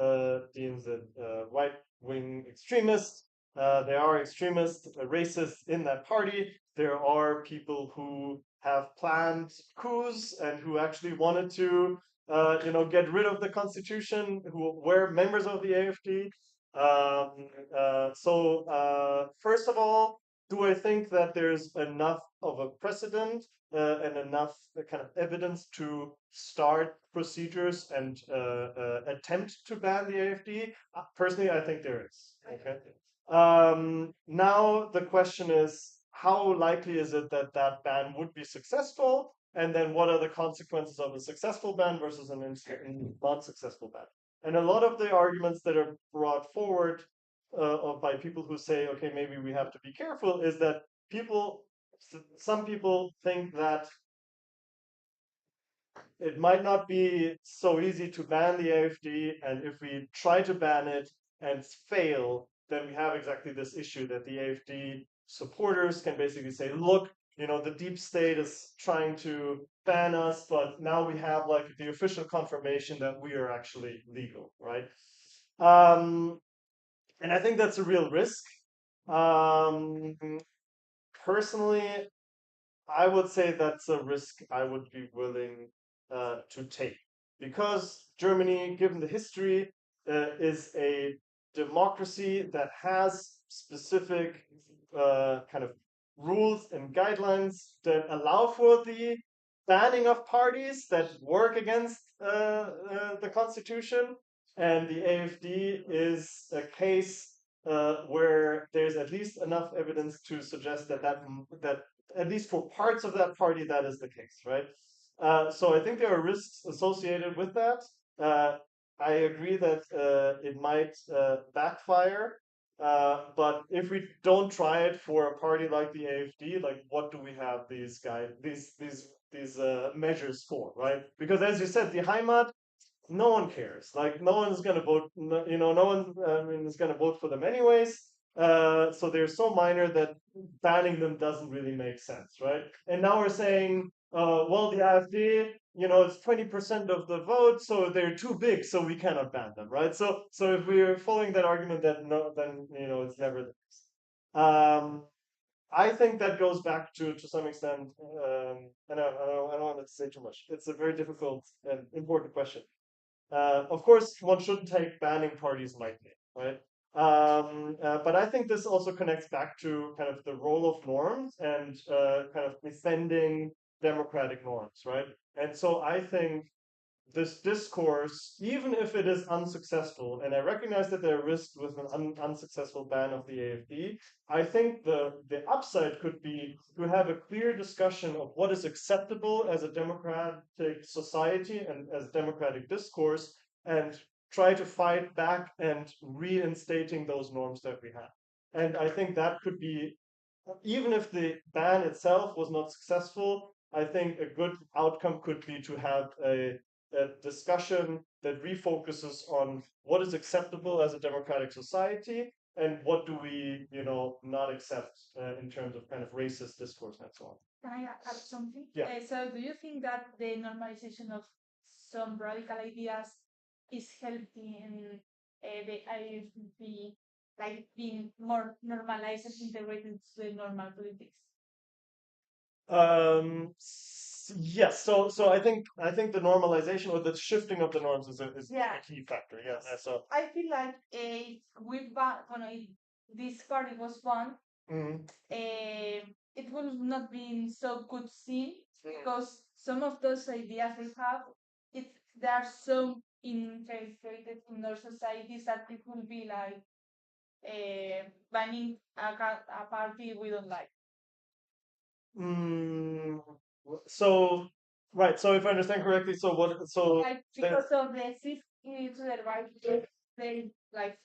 deems it right-wing extremists. There are extremists, racists in that party. There are people who have planned coups and who actually wanted to, get rid of the constitution, who were members of the AfD. First of all, do I think that there's enough of a precedent and enough kind of evidence to start procedures and attempt to ban the AfD? Personally, I think there is. Okay. Now the question is, how likely is it that that ban would be successful? And then what are the consequences of a successful ban versus an unsuccessful ban? And a lot of the arguments that are brought forward by people who say, okay, maybe we have to be careful, is that some people think that it might not be so easy to ban the AfD, and if we try to ban it and fail, then we have exactly this issue that the AfD supporters can basically say, look, the deep state is trying to ban us, but now we have like the official confirmation that we are actually legal, right? And I think that's a real risk. Personally, I would say that's a risk I would be willing to take because Germany, given the history, is a democracy that has specific kind of rules and guidelines that allow for the banning of parties that work against the constitution, and the AFD is a case where there's at least enough evidence to suggest that at least for parts of that party that is the case, right? So I think there are risks associated with that. Uh, I agree that it might backfire, but if we don't try it for a party like the AFD, like what do we have these measures for, right? Because as you said, the Heimat, no one cares. Like no one's going to vote. No one is going to vote for them anyways. So they're so minor that banning them doesn't really make sense, right? And now we're saying, well, the AfD, it's 20% of the vote, so they're too big, so we cannot ban them, right? So if we're following that argument, that no, then it's never the case. I think that goes back to some extent, I don't want to say too much. It's a very difficult and important question. Of course, one shouldn't take banning parties lightly, right? But I think this also connects back to kind of the role of norms and kind of defending democratic norms, right? And so I think this discourse, even if it is unsuccessful, and I recognize that there are risks with an unsuccessful ban of the AFD, I think the upside could be to have a clear discussion of what is acceptable as a democratic society and as democratic discourse, and try to fight back and reinstating those norms that we have. And I think that could be, even if the ban itself was not successful, I think a good outcome could be to have a discussion that refocuses on what is acceptable as a democratic society and what do we, not accept in terms of kind of racist discourse and so on. Can I add something? Yeah. So, do you think that the normalization of some radical ideas is helping the IFB, like being more normalized and integrated to the normal politics? Yes. So I think the normalization or the shifting of the norms is Yeah. a key factor. Yeah. So. I feel like this party was won, Mhm. it would not be so good seen because some of those ideas they have, they are so integrated in our societies that it will be like banning a party we don't like. Mm, so right. So if I understand correctly, so what? So Like because of the shift to the right, they like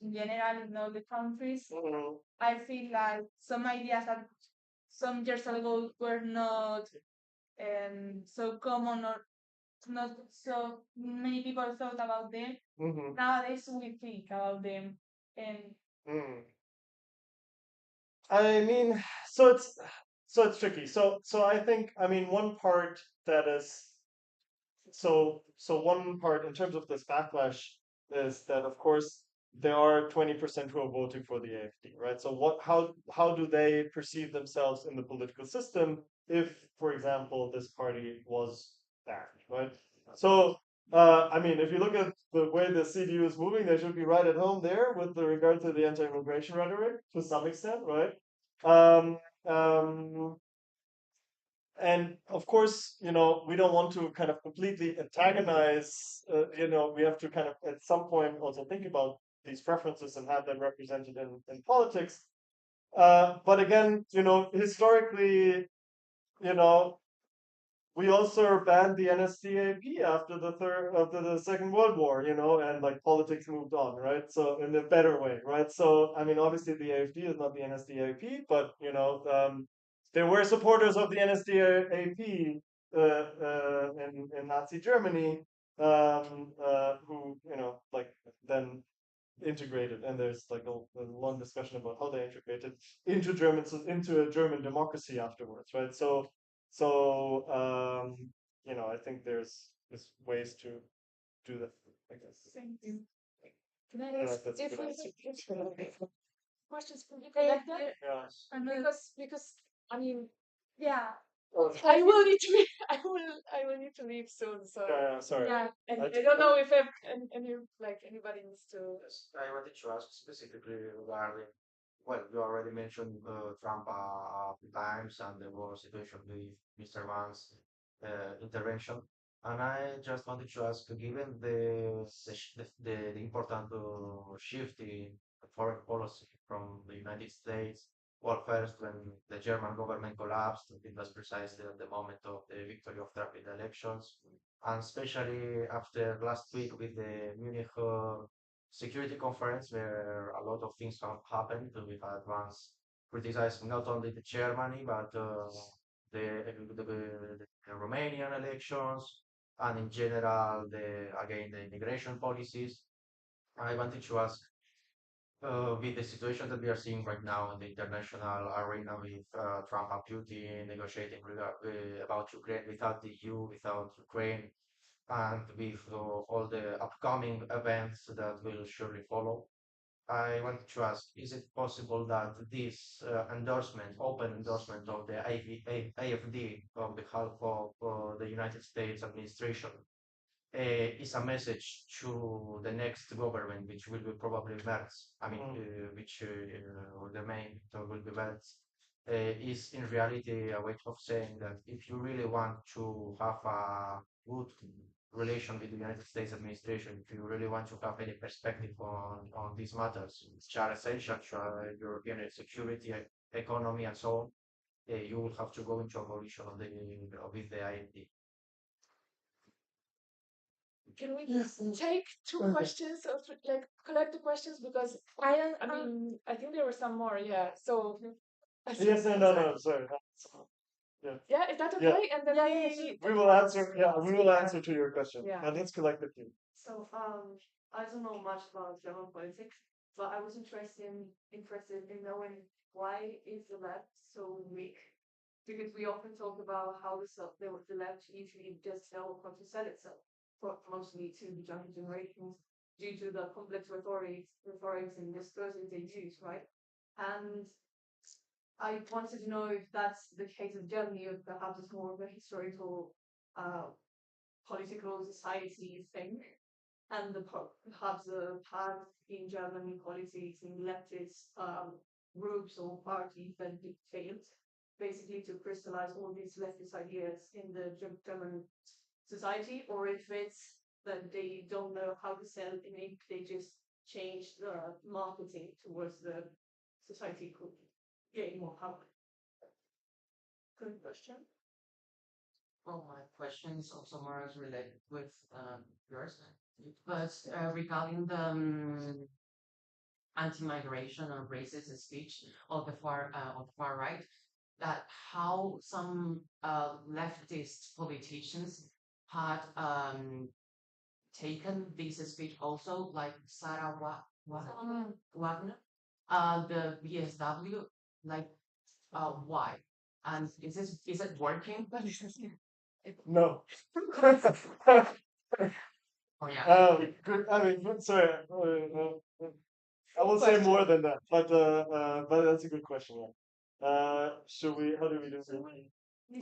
in general in all the countries. Mhm. I feel like some ideas that some years ago were not so common or not so many people thought about them. Mhm. Nowadays we think about them, and Mm. I mean, so it's tricky. So I think, one part that is, so one part in terms of this backlash is that, of course, there are 20% who are voting for the AfD, right? So how do they perceive themselves in the political system if, for example, this party was banned, right? So if you look at the way the CDU is moving, they should be right at home there with regard to the anti-immigration rhetoric to some extent, right? Um, um, and of course, we don't want to kind of completely antagonize. We have to kind of at some point also think about these preferences and have them represented in politics. But again, historically, you know, we also banned the NSDAP after the Second World War, and like politics moved on, right? So in a better way, right? So obviously the AfD is not the NSDAP, but there were supporters of the NSDAP in Nazi Germany who like then integrated, and there's like a long discussion about how they integrated into a German democracy afterwards, right? So I think there's ways to do that, I guess. thank you. Can I I don't know ask if that's a if good we answer. questions from you Yeah. collected? Yeah. Because I mean Yeah. I will need to I will need to leave soon. So Yeah, sorry. Yeah. and I I don't know if anybody needs to. Yes, I wanted to ask specifically regarding, well, you already mentioned Trump a few times and the war situation with Mr. Vance. intervention. And I just wanted to ask, given the important shift in foreign policy from the United States, well, first when the German government collapsed, it was precisely at the moment of the victory of Trump in the elections, and especially after last week with the Munich security conference, where a lot of things have happened. We had once criticized not only the Germany, but the Romanian elections, and in general, the immigration policies. I wanted to ask, with the situation that we are seeing right now in the international arena with Trump and Putin negotiating about Ukraine without the EU, without Ukraine, and with all the upcoming events that will surely follow, I want to ask, is it possible that this endorsement, open endorsement of the AFD on behalf of the United States administration is a message to the next government, which will be probably Merz, I mean, which or the main will be Merz, is in reality a way of saying that if you really want to have a good relation with the United States administration, if you really want to have any perspective on these matters, which are essential to European security, economy, and so on, you will have to go into a coalition of with the IND. Can we take two questions or like collect the questions because I mean I think there were some more, yeah. So Yes, no, sorry. Yeah. yeah, is that Yeah. okay? And then We will answer. Yeah, we will answer to your question. Yeah. And let's collect the few. So, I don't know much about German politics, but I was interested in knowing why is the left so weak? Because we often talk about how the left usually just know how to sell itself, mostly to the younger generations, due to the complex rhetorics and discourses they use, right? And I wanted to know if that's the case of Germany, or perhaps it's more of a historical, uh, political society thing, and perhaps the path in German politics in leftist groups or parties that failed basically to crystallize all these leftist ideas in the German society, or if it's that they don't know how to sell and if they just change the marketing towards the society could gain more power. Good question. Well, my question is also more as related with yours, but regarding the anti-migration or racist speech of the far right, that how some leftist politicians had taken this speech also, like Sarah Wagner, the BSW, like why? And is it working? No. Oh yeah. Good. I mean, sorry. I will say more than that, but that's a good question. Yeah. Should we? How do we do this?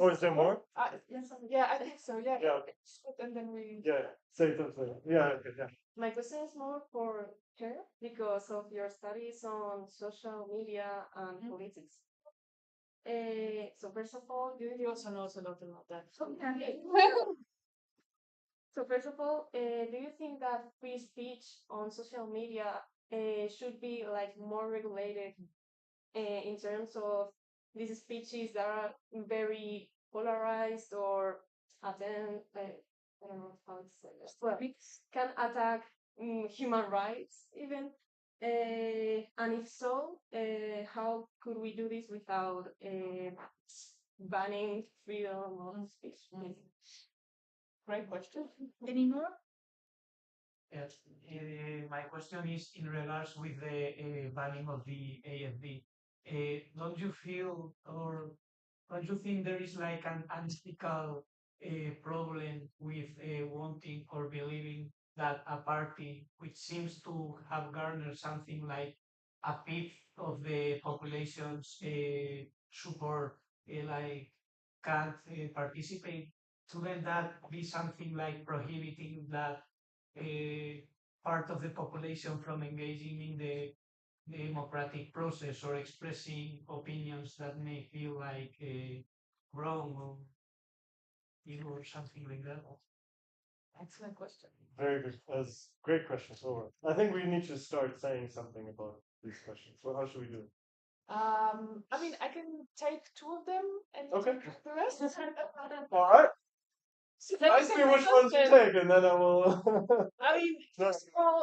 Oh, is there more? yes, yeah, I think so. Yeah. Yeah. Okay. And then we. Yeah. Say something. Yeah. Okay. Yeah. My question is more for her because of your studies on social media and politics. So first of all, you also knows a lot about that. So first of all, do you think that free speech on social media should be like more regulated in terms of these speeches that are very polarized or attend, I don't know how to say that, well, can attack human rights even? And if so, how could we do this without banning freedom of speech? Great question. Any more? Yes. My question is in regards with the banning of the AFD. Don't you feel or don't you think there is like an unethical problem with wanting or believing that a party which seems to have garnered something like a fifth of the population's support, like can't participate? Shouldn't that be something like prohibiting that part of the population from engaging in the democratic process or expressing opinions that may feel like wrong? or something like that? Excellent question. Very good. That's great questions. Over. I think we need to start saying something about these questions. Well, how should we do it? I mean, I can take two of them and Okay. take the rest. All right. So let me Ask take me the which ones you question. take, and then I will. I mean, No. first of all,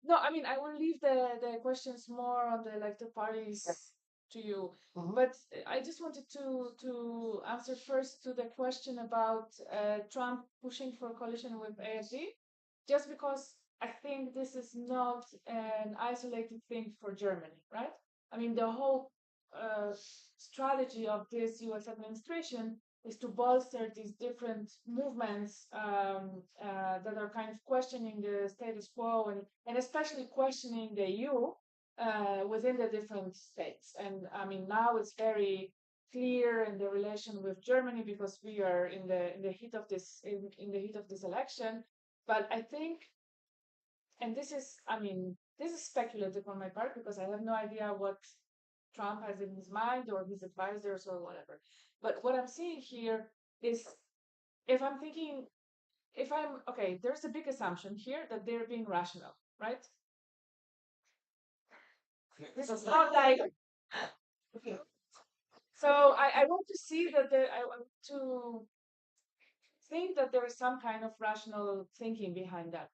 no, I mean, I will leave the questions more on the like the parties to you. Mhm. But I just wanted to answer first to the question about Trump pushing for a coalition with AFD, just because I think this is not an isolated thing for Germany, right? I mean, the whole strategy of this U.S. administration is to bolster these different movements that are kind of questioning the status quo and especially questioning the EU within the different states. And I mean, now it's very clear in the relation with Germany because we are in the heat of this in the heat of this election. But I think, and this is, I mean, this is speculative on my part because I have no idea what Trump has in his mind or his advisors or whatever. But what I'm seeing here is if I'm thinking, if I'm okay, there's a big assumption here that they're being rational, right? This is not like. So I want to see that I want to think that there is some kind of rational thinking behind that.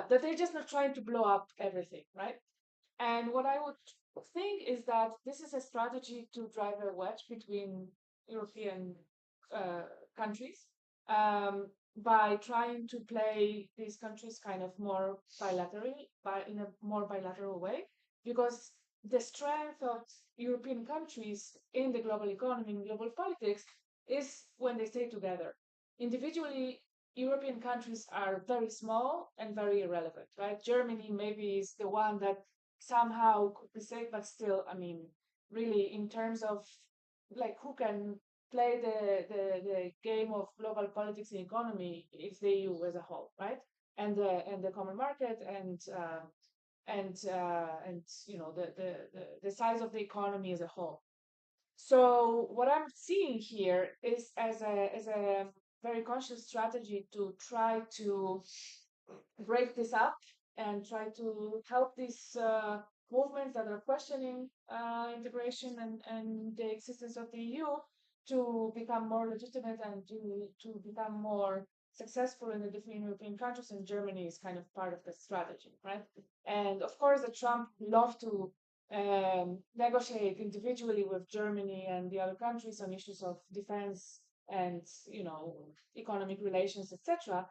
That they're just not trying to blow up everything, right? And what I would think is that this is a strategy to drive a wedge between European countries by trying to play these countries kind of more bilaterally, in a more bilateral way, because the strength of European countries in the global economy, in global politics, is when they stay together. Individually, European countries are very small and very irrelevant, right? Germany maybe is the one that somehow could be safe, but still, I mean, really, in terms of like who can play the game of global politics and economy, it's the EU as a whole, right? And the common market and you know the size of the economy as a whole. So what I'm seeing here is as a very conscious strategy to try to break this up and try to help these movements that are questioning integration and the existence of the EU to become more legitimate and to become more successful in the different European countries, and Germany is kind of part of the strategy, right? And of course, the Trump loved to negotiate individually with Germany and the other countries on issues of defense and economic relations, etc.,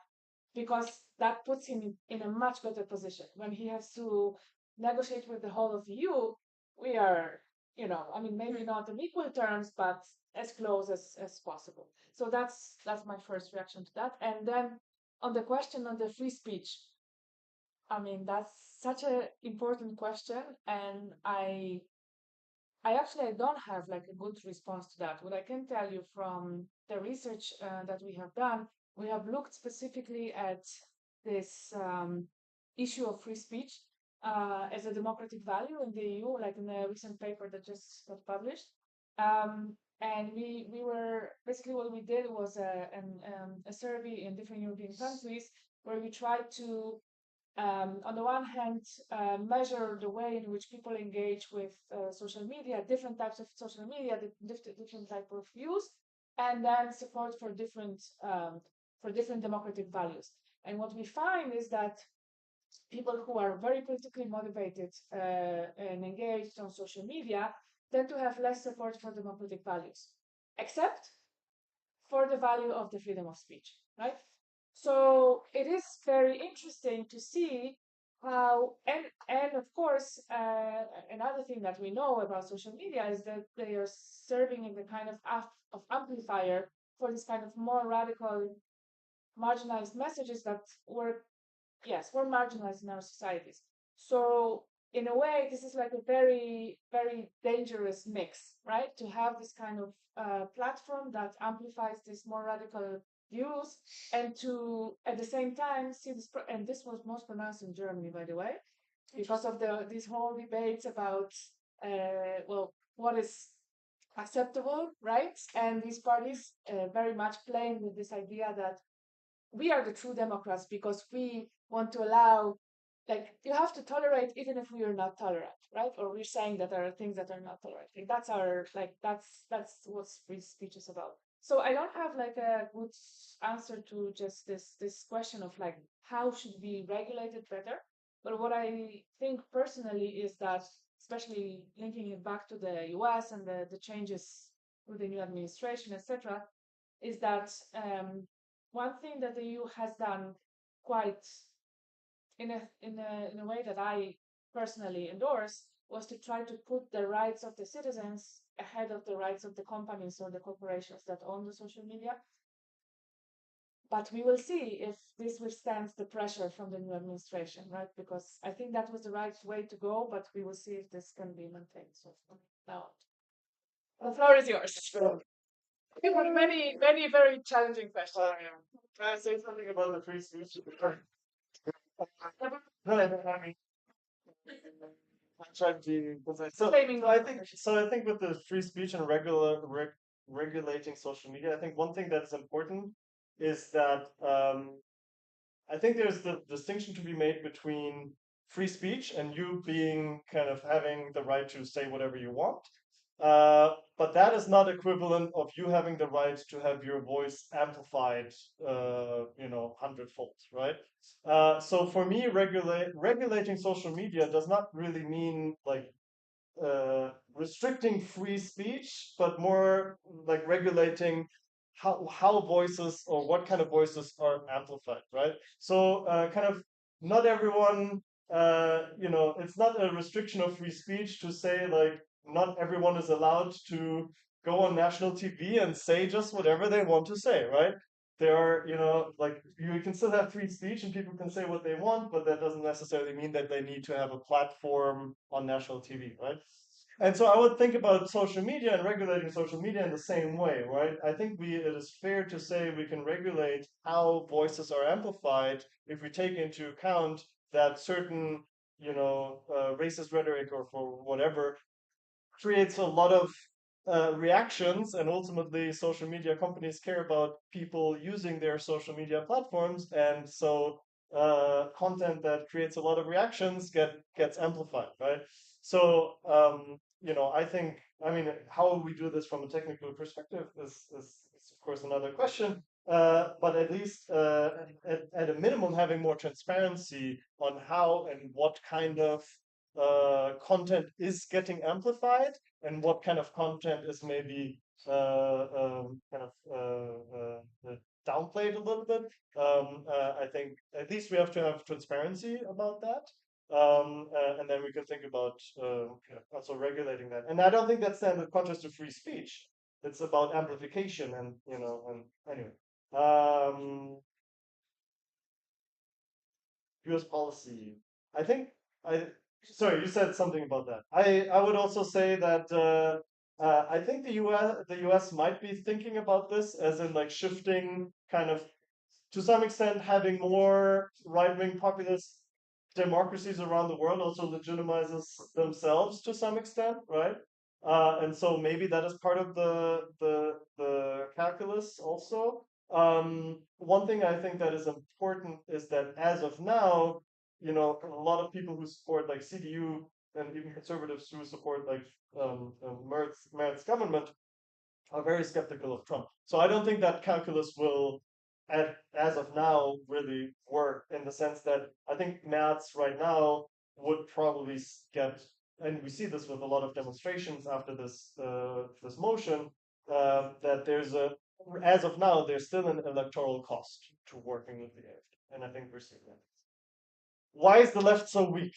because that puts him in a much better position. When he has to negotiate with the whole of the EU, we are, I mean, maybe not on equal terms, but as close as possible. So that's my first reaction to that. And then on the question on the free speech, I mean, that's such an important question, and I don't have like a good response to that. What I can tell you from the research that we have done, we have looked specifically at this issue of free speech as a democratic value in the EU, like in a recent paper that just got published. And we were basically what we did was a survey in different European countries where we tried to on the one hand, measure the way in which people engage with social media, different types of social media, different type of views, and then support for different democratic values. And what we find is that people who are very politically motivated and engaged on social media tend to have less support for democratic values, except for the value of the freedom of speech, right? So it is very interesting to see how, and of course, another thing that we know about social media is that they are serving in the kind of amplifier for this kind of more radical, marginalized messages that were marginalized in our societies. So in a way, this is like a very, very dangerous mix, right? To have this kind of platform that amplifies these more radical views, and to at the same time see this. And this was most pronounced in Germany, by the way, because of these whole debates about well, what is acceptable, right? And these parties very much playing with this idea that we are the true Democrats because we want to allow, like, you have to tolerate even if we are not tolerant, right? Or we're saying that there are things that are not tolerant. Like that's our, like, that's what free speech is about. So I don't have like a good answer to just this question of like how should we regulate it better. But what I think personally is that, especially linking it back to the US and the changes with the new administration, etc., is that one thing that the EU has done quite in a way that I personally endorse was to try to put the rights of the citizens ahead of the rights of the companies or the corporations that own the social media. But we will see if this withstands the pressure from the new administration, right? Because I think that was the right way to go, but we will see if this can be maintained. So now the floor is yours. We have many, many very challenging questions. Can I say something about the free speech? I'm trying to. So I think with the free speech and regulating social media, I think one thing that's important is that I think there's the distinction to be made between free speech and you being kind of having the right to say whatever you want. But that is not equivalent of you having the right to have your voice amplified, hundredfold, right? So for me, regulating social media does not really mean like restricting free speech, but more like regulating how voices or what kind of voices are amplified, right? So kind of not everyone, it's not a restriction of free speech to say like not everyone is allowed to go on national TV and say just whatever they want to say, right? There are, like you can still have free speech and people can say what they want, but that doesn't necessarily mean that they need to have a platform on national TV, right? And so I would think about social media and regulating social media in the same way, right? I think it is fair to say we can regulate how voices are amplified if we take into account that certain, racist rhetoric or for whatever creates a lot of reactions, and ultimately social media companies care about people using their social media platforms, and so content that creates a lot of reactions gets amplified, right? So I think, I mean, how we do this from a technical perspective is of course another question. But at least at a minimum, having more transparency on how and what kind of content is getting amplified and what kind of content is maybe downplayed a little bit. I think at least we have to have transparency about that. And then we can think about also regulating that. And I don't think that's in contrast to free speech. It's about amplification and, and anyway. US policy. I think I sorry, you said something about that. I would also say that I think the US might be thinking about this as in like shifting kind of to some extent having more right-wing populist democracies around the world also legitimizes themselves to some extent, right? And so maybe that is part of the calculus also. One thing I think that is important is that as of now, a lot of people who support like CDU and even conservatives who support like Mert's government are very skeptical of Trump. So I don't think that calculus will, as of now, really work in the sense that I think Merz right now would probably get, and we see this with a lot of demonstrations after this motion, that as of now, there's still an electoral cost to working with the AfD, and I think we're seeing that. Why is the left so weak?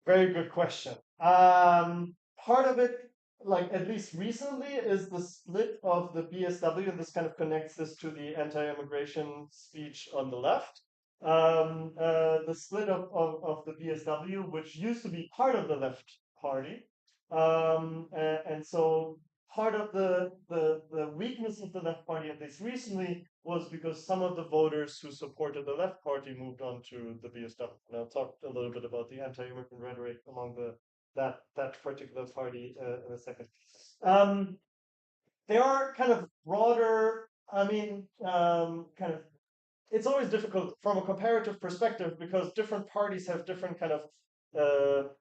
Very good question. Part of it, like at least recently, is the split of the BSW, and this kind of connects this to the anti-immigration speech on the left. The split of the BSW, which used to be part of the left party, and so part of the weakness of the left party, at least recently, was because some of the voters who supported the left party moved on to the BSW. And I'll talk a little bit about the anti-immigrant rhetoric among that particular party in a second. they are kind of broader. I mean, kind of it's always difficult from a comparative perspective because different parties have different kind of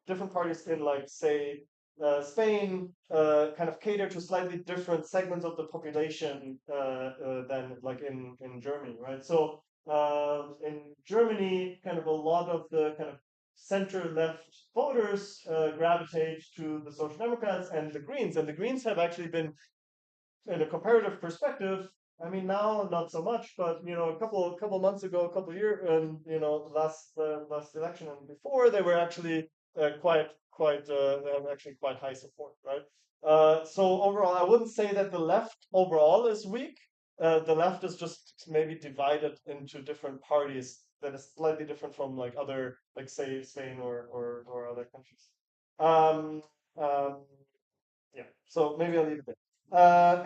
different parties in like say Spain kind of cater to slightly different segments of the population than like in Germany, right? So in Germany, kind of a lot of the kind of center left voters gravitate to the Social Democrats and the Greens have actually been in a comparative perspective, I mean now not so much, but a couple months ago, a couple years, and last election and before, they were actually quite they have actually quite high support, right? So overall, I wouldn't say that the left overall is weak. The left is just maybe divided into different parties that is slightly different from like other, like say Spain or other countries. Um, um, yeah, so maybe I'll leave it there.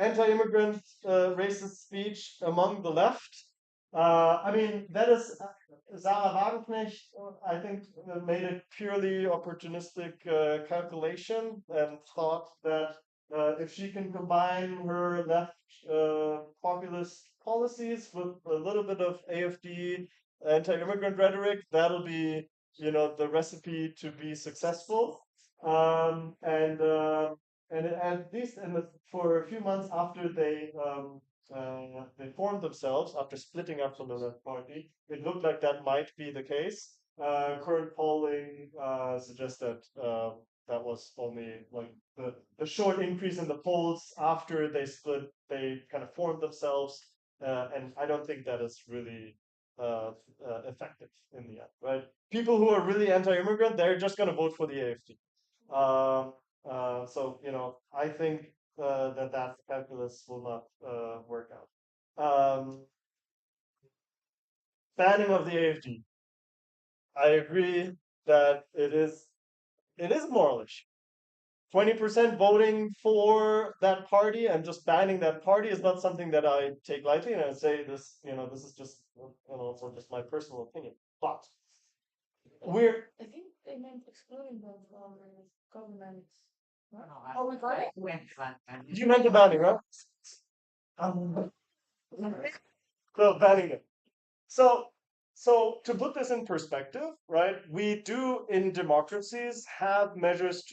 Anti-immigrant racist speech among the left. I mean, that is Sarah Wagenknecht, I think, made a purely opportunistic calculation and thought that if she can combine her left populist policies with a little bit of AFD anti-immigrant rhetoric, that'll be, the recipe to be successful. And at least for a few months after they formed themselves, after splitting up from the left party, it looked like that might be the case. Current polling suggests that that was only like the short increase in the polls after they split, they kind of formed themselves, and I don't think that is really effective in the end, right? People who are really anti-immigrant, they're just going to vote for the AFD. So I think that calculus will not work out. Banning of the AFD. I agree that it is a moral issue. 20% voting for that party and just banning that party is not something that I take lightly, and I say this, this is just also just my personal opinion. But we're I think they meant excluding them from government. No, Oh, we got it. went flat. you meant the banning, right? Um, so banning it. So, so to put this in perspective, right? We do in democracies have measures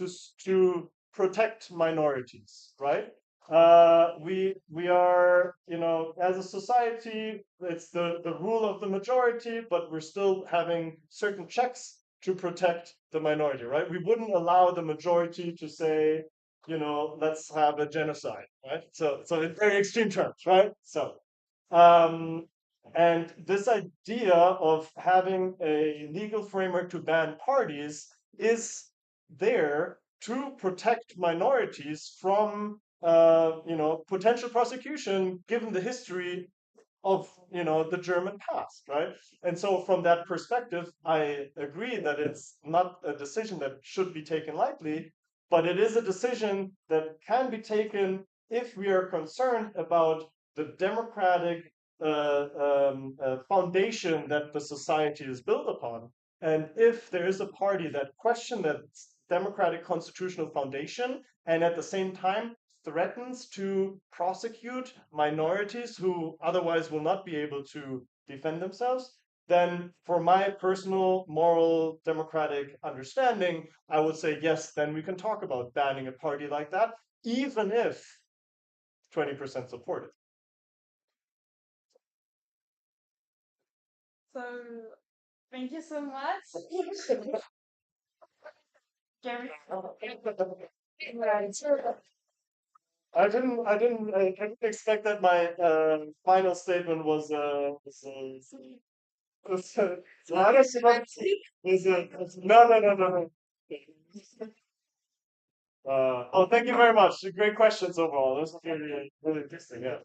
to protect minorities, right? We are, as a society, it's the rule of the majority, but we're still having certain checks to protect the minority, right? We wouldn't allow the majority to say, let's have a genocide, right? So in very extreme terms, right? So. Um, and this idea of having a legal framework to ban parties is there to protect minorities from, potential prosecution, given the history of, the German past, right? And so, from that perspective, I agree that it's not a decision that should be taken lightly, but it is a decision that can be taken if we are concerned about the democratic foundation that the society is built upon. And if there is a party that questions that democratic constitutional foundation and at the same time threatens to prosecute minorities who otherwise will not be able to defend themselves, then for my personal moral democratic understanding, I would say yes, then we can talk about banning a party like that, even if 20% support it. So thank you so much. Gary. I didn't expect that my final statement no, no, no, no, no. Oh, thank you very much. Great questions overall. This was really, really interesting. Yeah.